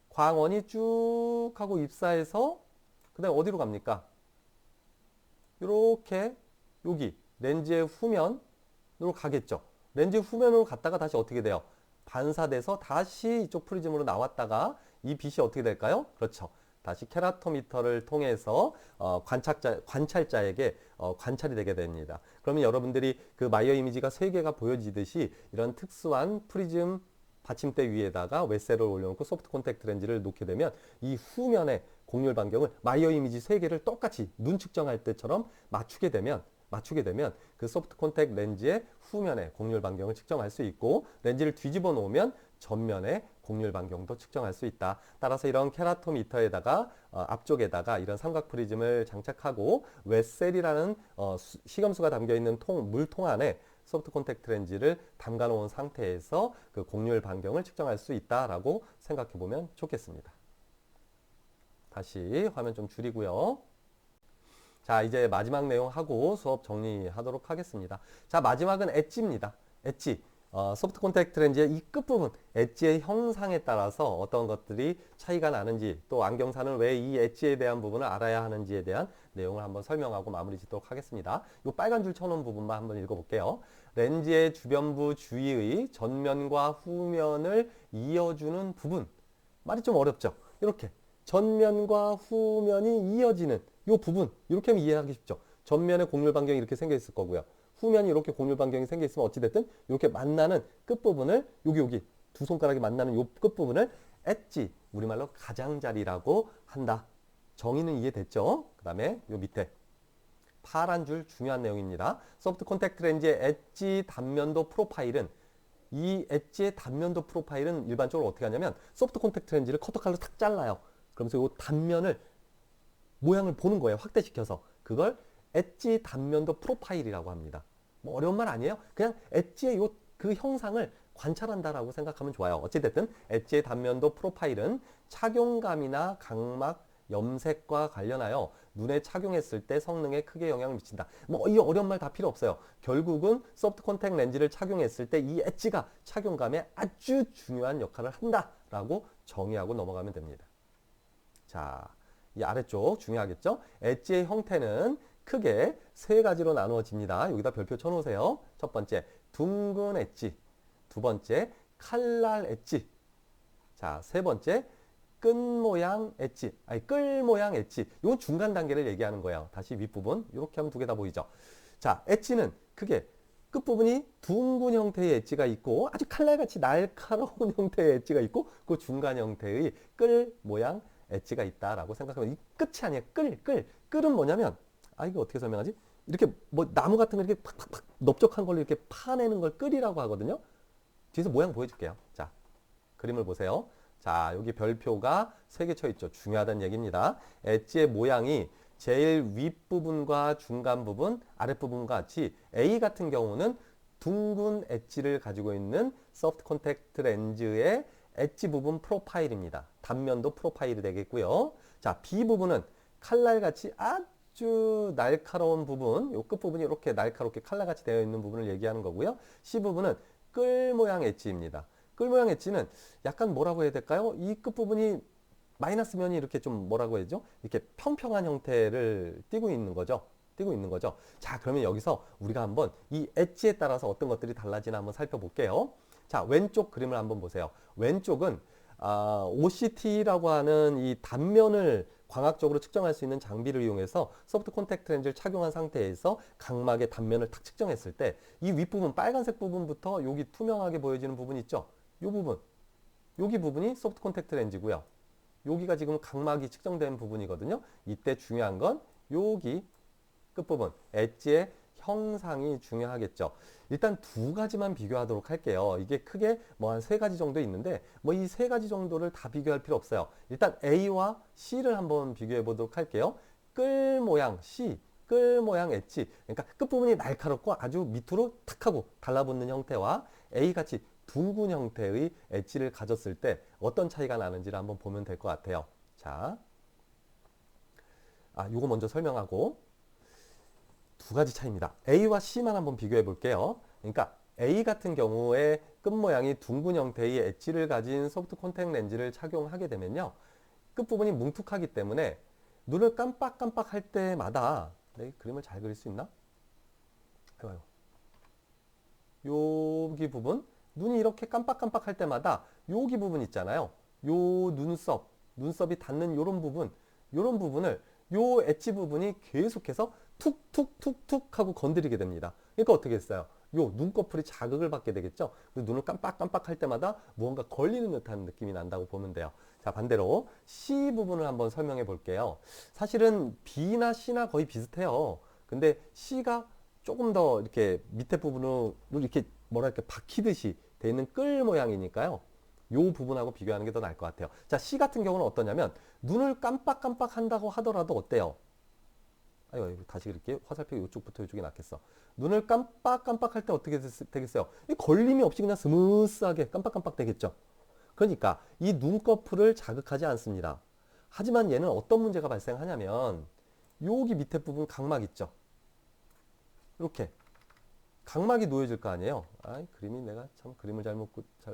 Speaker 1: 광원이 쭉 하고 입사해서 그 다음에 어디로 갑니까? 이렇게 여기 렌즈의 후면으로 가겠죠. 렌즈 후면으로 갔다가 다시 어떻게 돼요? 반사돼서 다시 이쪽 프리즘으로 나왔다가 이 빛이 어떻게 될까요? 그렇죠. 다시 케라토미터를 통해서 관찰자에게 관찰이 되게 됩니다. 그러면 여러분들이 그 마이어 이미지가 3개가 보여지듯이 이런 특수한 프리즘 받침대 위에다가 웨셀을 올려놓고 소프트 콘택트 렌즈를 놓게 되면 이 후면의 곡률 반경을 마이어 이미지 3개를 똑같이 눈 측정할 때처럼 맞추게 되면 그 소프트 콘택트 렌즈의 후면의 곡률 반경을 측정할 수 있고, 렌즈를 뒤집어 놓으면 전면의 곡률 반경도 측정할 수 있다. 따라서 이런 케라토미터에다가 앞쪽에다가 이런 삼각 프리즘을 장착하고 웨셀이라는 식염수가 담겨 있는 물통 안에 소프트 콘택트 렌즈를 담가 놓은 상태에서 그 곡률 반경을 측정할 수 있다라고 생각해 보면 좋겠습니다. 다시 화면 좀 줄이고요. 자, 이제 마지막 내용 하고 수업 정리하도록 하겠습니다. 자, 마지막은 엣지입니다. 엣지. 소프트 콘택트 렌즈의 이 끝부분, 엣지의 형상에 따라서 어떤 것들이 차이가 나는지, 또 안경사는 왜 이 엣지에 대한 부분을 알아야 하는지에 대한 내용을 한번 설명하고 마무리 짓도록 하겠습니다. 이 빨간 줄 쳐놓은 부분만 한번 읽어볼게요. 렌즈의 주변부 주위의 전면과 후면을 이어주는 부분. 말이 좀 어렵죠? 이렇게 전면과 후면이 이어지는 이 부분, 이렇게 하면 이해하기 쉽죠? 전면에 곡률 반경이 이렇게 생겨 있을 거고요. 후면이 이렇게 곡률 반경이 생겨 있으면 어찌됐든 이렇게 만나는 끝부분을 여기 두 손가락이 만나는 이 끝부분을 엣지, 우리말로 가장자리라고 한다. 정의는 이해됐죠? 그 다음에 요 밑에 파란 줄 중요한 내용입니다. 소프트 콘택트 렌즈의 엣지 단면도 프로파일은, 이 엣지의 단면도 프로파일은 일반적으로 어떻게 하냐면 소프트 콘택트 렌즈를 커터칼로 탁 잘라요. 그러면서 이 단면을 모양을 보는 거예요. 확대시켜서. 그걸 엣지 단면도 프로파일이라고 합니다. 뭐 어려운 말 아니에요. 그냥 엣지의 그 형상을 관찰한다라고 생각하면 좋아요. 어찌됐든 엣지의 단면도 프로파일은 착용감이나 각막, 염색과 관련하여 눈에 착용했을 때 성능에 크게 영향을 미친다. 뭐 이 어려운 말 다 필요 없어요. 결국은 소프트 콘택트 렌즈를 착용했을 때 이 엣지가 착용감에 아주 중요한 역할을 한다라고 정의하고 넘어가면 됩니다. 자, 이 아래쪽 중요하겠죠? 엣지의 형태는 크게 3가지로 나누어집니다. 여기다 별표 쳐놓으세요. 첫 번째, 둥근 엣지. 두 번째, 칼날 엣지. 자, 세 번째, 끌 모양 엣지. 이건 중간 단계를 얘기하는 거예요. 다시 윗부분, 이렇게 하면 2개 다 보이죠? 자, 엣지는 크게 끝부분이 둥근 형태의 엣지가 있고 아주 칼날같이 날카로운 형태의 엣지가 있고 그 중간 형태의 끌 모양 엣지가 있다라고 생각하면, 이 끝이 아니에요. 끌은 뭐냐면, 이거 어떻게 설명하지? 이렇게 뭐 나무 같은 거 이렇게 팍팍팍 넓적한 걸로 이렇게 파내는 걸 끌이라고 하거든요. 뒤에서 모양 보여줄게요. 자, 그림을 보세요. 자, 여기 별표가 3개 쳐 있죠. 중요하다는 얘기입니다. 엣지의 모양이 제일 윗부분과 중간 부분, 아랫부분과 같이 A 같은 경우는 둥근 엣지를 가지고 있는 소프트 콘택트 렌즈의 엣지 부분 프로파일입니다. 단면도 프로파일이 되겠고요. 자, B 부분은 칼날같이 아주 날카로운 부분, 요 끝부분이 이렇게 날카롭게 칼날같이 되어 있는 부분을 얘기하는 거고요. C 부분은 끌 모양 엣지입니다. 끌 모양 엣지는 약간 뭐라고 해야 될까요? 이 끝부분이 마이너스 면이 이렇게 좀 뭐라고 해야죠? 이렇게 평평한 형태를 띠고 있는 거죠. 자, 그러면 여기서 우리가 한번 이 엣지에 따라서 어떤 것들이 달라지나 한번 살펴볼게요. 자, 왼쪽 그림을 한번 보세요. 왼쪽은 OCT라고 하는 이 단면을 광학적으로 측정할 수 있는 장비를 이용해서 소프트 콘택트 렌즈를 착용한 상태에서 각막의 단면을 탁 측정했을 때 이 윗부분 빨간색 부분부터 여기 투명하게 보여지는 부분 있죠? 이 부분, 여기 부분이 소프트 콘택트 렌즈고요. 여기가 지금 각막이 측정된 부분이거든요. 이때 중요한 건 여기 끝부분, 엣지의 형상이 중요하겠죠. 일단 2가지만 비교하도록 할게요. 이게 크게 뭐 한 3가지 정도 있는데 뭐 이 3가지 정도를 다 비교할 필요 없어요. 일단 A와 C를 한번 비교해 보도록 할게요. 끌 모양 C, 끌 모양 엣지. 그러니까 끝부분이 날카롭고 아주 밑으로 탁 하고 달라붙는 형태와 A같이 둥근 형태의 엣지를 가졌을 때 어떤 차이가 나는지를 한번 보면 될 것 같아요. 자, 요거 먼저 설명하고 2가지 차이입니다. A와 C만 한번 비교해 볼게요. 그러니까 A 같은 경우에 끝모양이 둥근 형태의 엣지를 가진 소프트 콘택트 렌즈를 착용하게 되면요. 끝부분이 뭉툭하기 때문에 눈을 깜빡깜빡 할 때마다, 네, 그림을 잘 그릴 수 있나? 여기 부분, 눈이 이렇게 깜빡깜빡 할 때마다 여기 부분 있잖아요. 요 눈썹이 닿는 요런 부분, 이런 부분을 요 엣지 부분이 계속해서 툭툭툭툭 하고 건드리게 됩니다. 그러니까 어떻게 했어요? 요 눈꺼풀이 자극을 받게 되겠죠. 그래서 눈을 깜빡깜빡 할 때마다 무언가 걸리는 듯한 느낌이 난다고 보면 돼요. 자, 반대로 C 부분을 한번 설명해 볼게요. 사실은 B나 C나 거의 비슷해요. 근데 C가 조금 더 이렇게 밑에 부분으로 이렇게 뭐랄까 박히듯이 돼 있는 끌 모양이니까요. 요 부분하고 비교하는 게 더 나을 것 같아요. 자, C 같은 경우는 어떠냐면 눈을 깜빡깜빡 한다고 하더라도 어때요? 아이고, 다시 그럴게요. 화살표 이쪽부터 이쪽이 낫겠어. 눈을 깜빡깜빡 할 때 어떻게 되겠어요? 이 걸림이 없이 그냥 스무스하게 깜빡깜빡 되겠죠. 그러니까 이 눈꺼풀을 자극하지 않습니다. 하지만 얘는 어떤 문제가 발생하냐면 여기 밑에 부분 각막 있죠. 이렇게 각막이 놓여질 거 아니에요. 아이, 그림이 내가 참 그림을 잘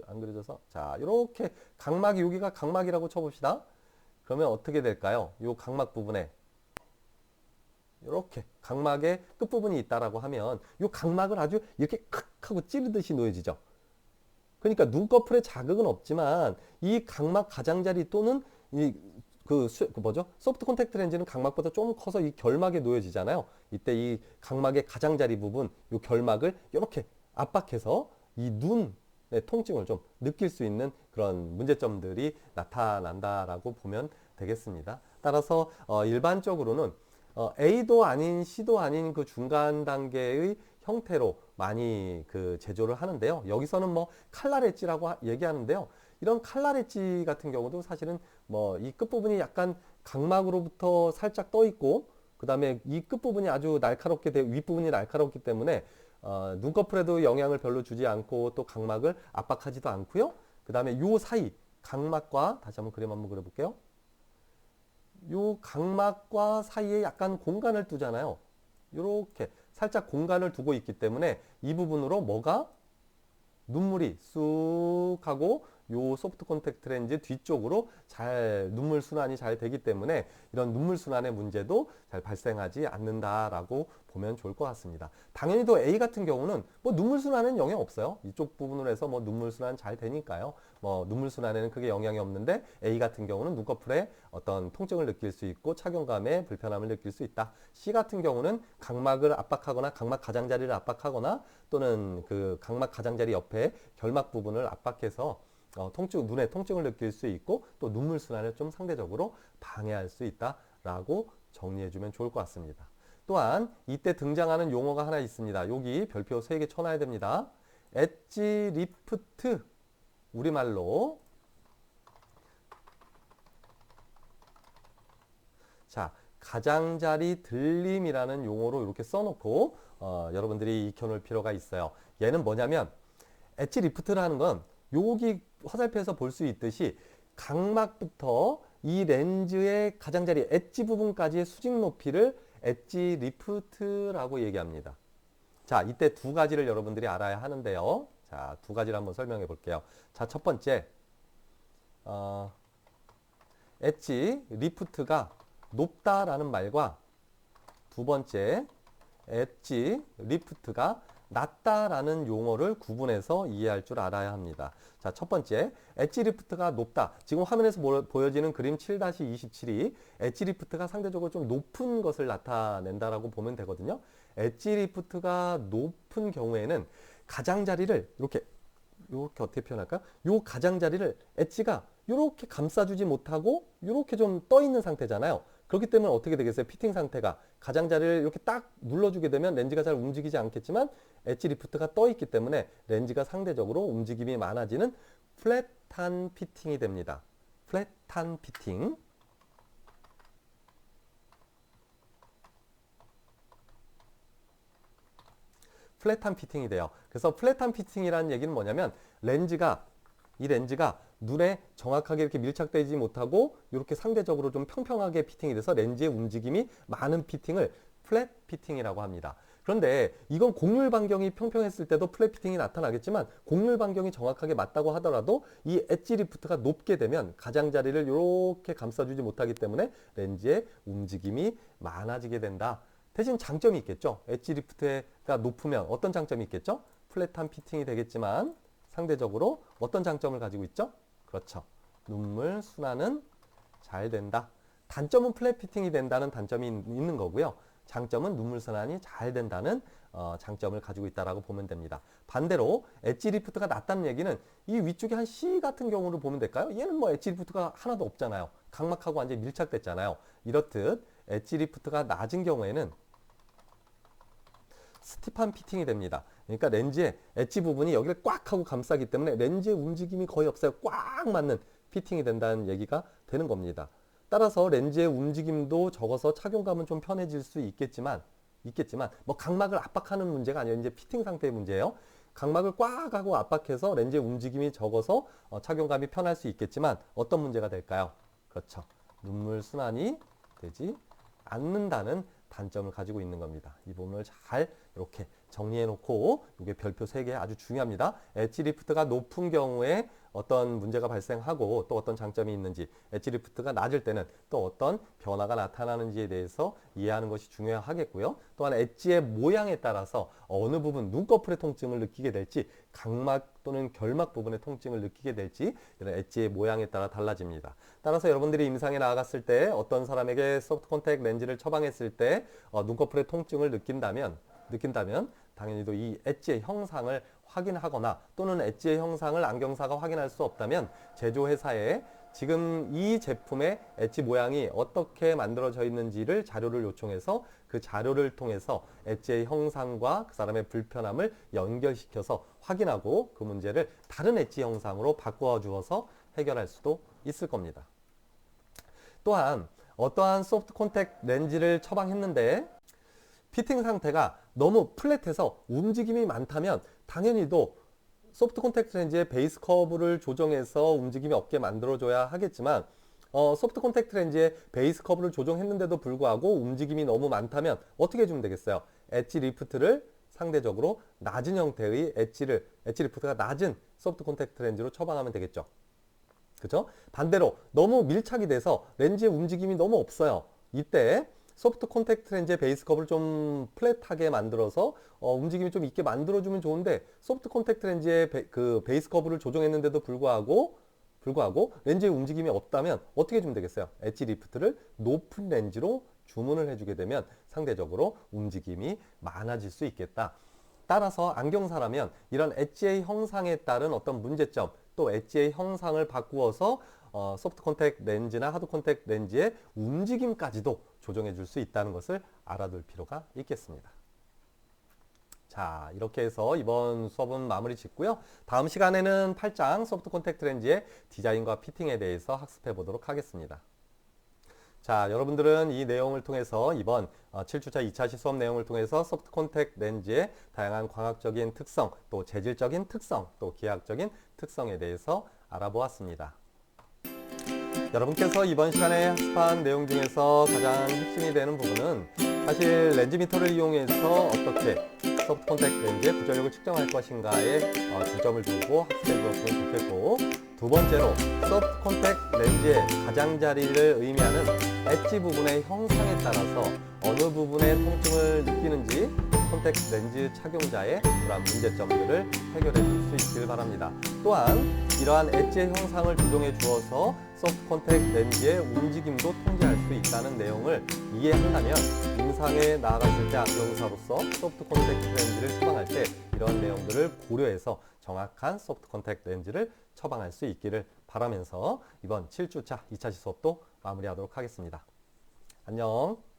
Speaker 1: 안 그려져서. 자, 이렇게 각막이 여기가 각막이라고 쳐봅시다. 그러면 어떻게 될까요? 이 각막 부분에 이렇게 각막의 끝부분이 있다라고 하면 이 각막을 아주 이렇게 칵 하고 찌르듯이 놓여지죠. 그러니까 눈꺼풀에 자극은 없지만 이 각막 가장자리 또는 그 뭐죠? 소프트 콘택트 렌즈는 각막보다 좀 커서 이 결막에 놓여지잖아요. 이때 이 각막의 가장자리 부분, 이 결막을 이렇게 압박해서 이 눈의 통증을 좀 느낄 수 있는 그런 문제점들이 나타난다라고 보면 되겠습니다. 따라서 일반적으로는 A도 아닌 C도 아닌 그 중간 단계의 형태로 많이 그 제조를 하는데요. 여기서는 뭐 칼날 엣지라고 얘기하는데요. 이런 칼날 엣지 같은 경우도 사실은 뭐 이 끝부분이 약간 각막으로부터 살짝 떠 있고 그 다음에 이 끝부분이 아주 날카롭게 윗부분이 날카롭기 때문에 눈꺼풀에도 영향을 별로 주지 않고 또 각막을 압박하지도 않고요. 그 다음에 요 사이 각막과 다시 한번 그림 한번 그려볼게요. 요 각막과 사이에 약간 공간을 두잖아요. 이렇게 살짝 공간을 두고 있기 때문에 이 부분으로 뭐가 눈물이 쑥 하고 요 소프트 콘택트 렌즈 뒤쪽으로 잘 눈물 순환이 잘 되기 때문에 이런 눈물 순환의 문제도 잘 발생하지 않는다라고 보면 좋을 것 같습니다. 당연히 또 A 같은 경우는 뭐 눈물 순환에는 영향 없어요. 이쪽 부분으로 해서 뭐 눈물 순환 잘 되니까요. 뭐 눈물 순환에는 크게 영향이 없는데 A 같은 경우는 눈꺼풀에 어떤 통증을 느낄 수 있고 착용감에 불편함을 느낄 수 있다. C 같은 경우는 각막을 압박하거나 각막 가장자리를 압박하거나 또는 그 각막 가장자리 옆에 결막 부분을 압박해서 눈의 통증을 느낄 수 있고 또 눈물 순환을 좀 상대적으로 방해할 수 있다라고 정리해주면 좋을 것 같습니다. 또한 이때 등장하는 용어가 하나 있습니다. 여기 별표 3개 쳐놔야 됩니다. 엣지 리프트, 우리말로 자, 가장자리 들림이라는 용어로 이렇게 써놓고 여러분들이 익혀놓을 필요가 있어요. 얘는 뭐냐면 엣지 리프트라는 건 여기 화살표에서 볼 수 있듯이 각막부터 이 렌즈의 가장자리 엣지 부분까지의 수직 높이를 엣지 리프트라고 얘기합니다. 자, 이때 두 가지를 여러분들이 알아야 하는데요. 자, 두 가지를 한번 설명해 볼게요. 자, 첫 번째, 엣지 리프트가 높다라는 말과 두 번째, 엣지 리프트가 낮다라는 용어를 구분해서 이해할 줄 알아야 합니다. 자, 첫 번째, 엣지 리프트가 높다. 지금 화면에서 보여지는 그림 7-27이 엣지 리프트가 상대적으로 좀 높은 것을 나타낸다라고 보면 되거든요. 엣지 리프트가 높은 경우에는 가장자리를 이렇게 어떻게 표현할까요? 요 가장자리를 엣지가 이렇게 감싸주지 못하고 이렇게 좀 떠 있는 상태잖아요. 그렇기 때문에 어떻게 되겠어요? 피팅 상태가 가장자리를 이렇게 딱 눌러주게 되면 렌즈가 잘 움직이지 않겠지만 엣지 리프트가 떠 있기 때문에 렌즈가 상대적으로 움직임이 많아지는 플랫한 피팅이 됩니다. 플랫한 피팅. 플랫한 피팅이 돼요. 그래서 플랫한 피팅이라는 얘기는 뭐냐면 이 렌즈가 눈에 정확하게 이렇게 밀착되지 못하고 이렇게 상대적으로 좀 평평하게 피팅이 돼서 렌즈의 움직임이 많은 피팅을 플랫 피팅이라고 합니다. 그런데 이건 곡률 반경이 평평했을 때도 플랫 피팅이 나타나겠지만 곡률 반경이 정확하게 맞다고 하더라도 이 엣지 리프트가 높게 되면 가장자리를 이렇게 감싸주지 못하기 때문에 렌즈의 움직임이 많아지게 된다. 대신 장점이 있겠죠. 엣지 리프트가 높으면 어떤 장점이 있겠죠? 플랫한 피팅이 되겠지만 상대적으로 어떤 장점을 가지고 있죠? 그렇죠. 눈물 순환은 잘 된다. 단점은 플랫 피팅이 된다는 단점이 있는 거고요. 장점은 눈물 순환이 잘 된다는 장점을 가지고 있다라고 보면 됩니다. 반대로 엣지 리프트가 낮다는 얘기는 이 위쪽에 한 C 같은 경우를 보면 될까요? 얘는 뭐 엣지 리프트가 하나도 없잖아요. 각막하고 완전히 밀착됐잖아요. 이렇듯 엣지 리프트가 낮은 경우에는 스티프한 피팅이 됩니다. 그러니까 렌즈의 엣지 부분이 여기를 꽉 하고 감싸기 때문에 렌즈의 움직임이 거의 없어요. 꽉 맞는 피팅이 된다는 얘기가 되는 겁니다. 따라서 렌즈의 움직임도 적어서 착용감은 좀 편해질 수 있겠지만 뭐 각막을 압박하는 문제가 아니에요. 이제 피팅 상태의 문제예요. 각막을 꽉 하고 압박해서 렌즈의 움직임이 적어서 착용감이 편할 수 있겠지만 어떤 문제가 될까요? 그렇죠. 눈물 순환이 되지 않는다는 단점을 가지고 있는 겁니다. 이 부분을 잘 이렇게 정리해 놓고 이게 별표 3개 아주 중요합니다. 엣지 리프트가 높은 경우에 어떤 문제가 발생하고 또 어떤 장점이 있는지, 엣지 리프트가 낮을 때는 또 어떤 변화가 나타나는지에 대해서 이해하는 것이 중요하겠고요. 또한 엣지의 모양에 따라서 어느 부분 눈꺼풀의 통증을 느끼게 될지, 각막 또는 결막 부분의 통증을 느끼게 될지 이런 엣지의 모양에 따라 달라집니다. 따라서 여러분들이 임상에 나아갔을 때 어떤 사람에게 소프트 콘택 렌즈를 처방했을 때 눈꺼풀의 통증을 느낀다면 당연히도 이 엣지의 형상을 확인하거나 또는 엣지의 형상을 안경사가 확인할 수 없다면 제조회사에 지금 이 제품의 엣지 모양이 어떻게 만들어져 있는지를 자료를 요청해서 그 자료를 통해서 엣지의 형상과 그 사람의 불편함을 연결시켜서 확인하고 그 문제를 다른 엣지 형상으로 바꾸어 주어서 해결할 수도 있을 겁니다. 또한 어떠한 소프트 콘택 렌즈를 처방했는데 피팅 상태가 너무 플랫해서 움직임이 많다면 당연히도 소프트 콘택트 렌즈의 베이스 커브를 조정해서 움직임이 없게 만들어줘야 하겠지만 소프트 콘택트 렌즈의 베이스 커브를 조정했는데도 불구하고 움직임이 너무 많다면 어떻게 해주면 되겠어요? 엣지 리프트를 상대적으로 낮은 형태의 엣지 리프트가 낮은 소프트 콘택트 렌즈로 처방하면 되겠죠. 그죠? 반대로 너무 밀착이 돼서 렌즈의 움직임이 너무 없어요. 이때 소프트 콘택트 렌즈의 베이스 컵을 좀 플랫하게 만들어서 움직임이 좀 있게 만들어주면 좋은데 소프트 콘택트 렌즈의 그 베이스 커브를 조정했는데도 불구하고 렌즈의 움직임이 없다면 어떻게 해주면 되겠어요? 엣지 리프트를 높은 렌즈로 주문을 해주게 되면 상대적으로 움직임이 많아질 수 있겠다. 따라서 안경사라면 이런 엣지의 형상에 따른 어떤 문제점 또 엣지의 형상을 바꾸어서 소프트 콘택 렌즈나 하드 콘택 렌즈의 움직임까지도 조정해 줄 수 있다는 것을 알아둘 필요가 있겠습니다. 자, 이렇게 해서 이번 수업은 마무리 짓고요. 다음 시간에는 8장 소프트 콘택트 렌즈의 디자인과 피팅에 대해서 학습해 보도록 하겠습니다. 자, 여러분들은 이 내용을 통해서 이번 7주차 2차시 수업 내용을 통해서 소프트 콘택트 렌즈의 다양한 광학적인 특성, 또 재질적인 특성, 또 기하학적인 특성에 대해서 알아보았습니다. 여러분께서 이번 시간에 학습한 내용 중에서 가장 핵심이 되는 부분은 사실 렌즈 미터를 이용해서 어떻게 소프트 콘택트 렌즈의 구절력을 측정할 것인가에 중점을 두고 학습해 주었으면 좋겠고, 두 번째로 소프트 콘택트 렌즈의 가장자리를 의미하는 엣지 부분의 형상에 따라서 어느 부분의 통증을 느끼는지 콘택트 렌즈 착용자의 그러한 문제점들을 해결해 줄 수 있길 바랍니다. 또한 이러한 엣지의 형상을 조정해 주어서 소프트 콘택트 렌즈의 움직임도 통제할 수 있다는 내용을 이해한다면 임상에 나아갔을 때 안경사로서 소프트 콘택트 렌즈를 처방할 때 이런 내용들을 고려해서 정확한 소프트 콘택트 렌즈를 처방할 수 있기를 바라면서 이번 7주차 2차시 수업도 마무리하도록 하겠습니다. 안녕.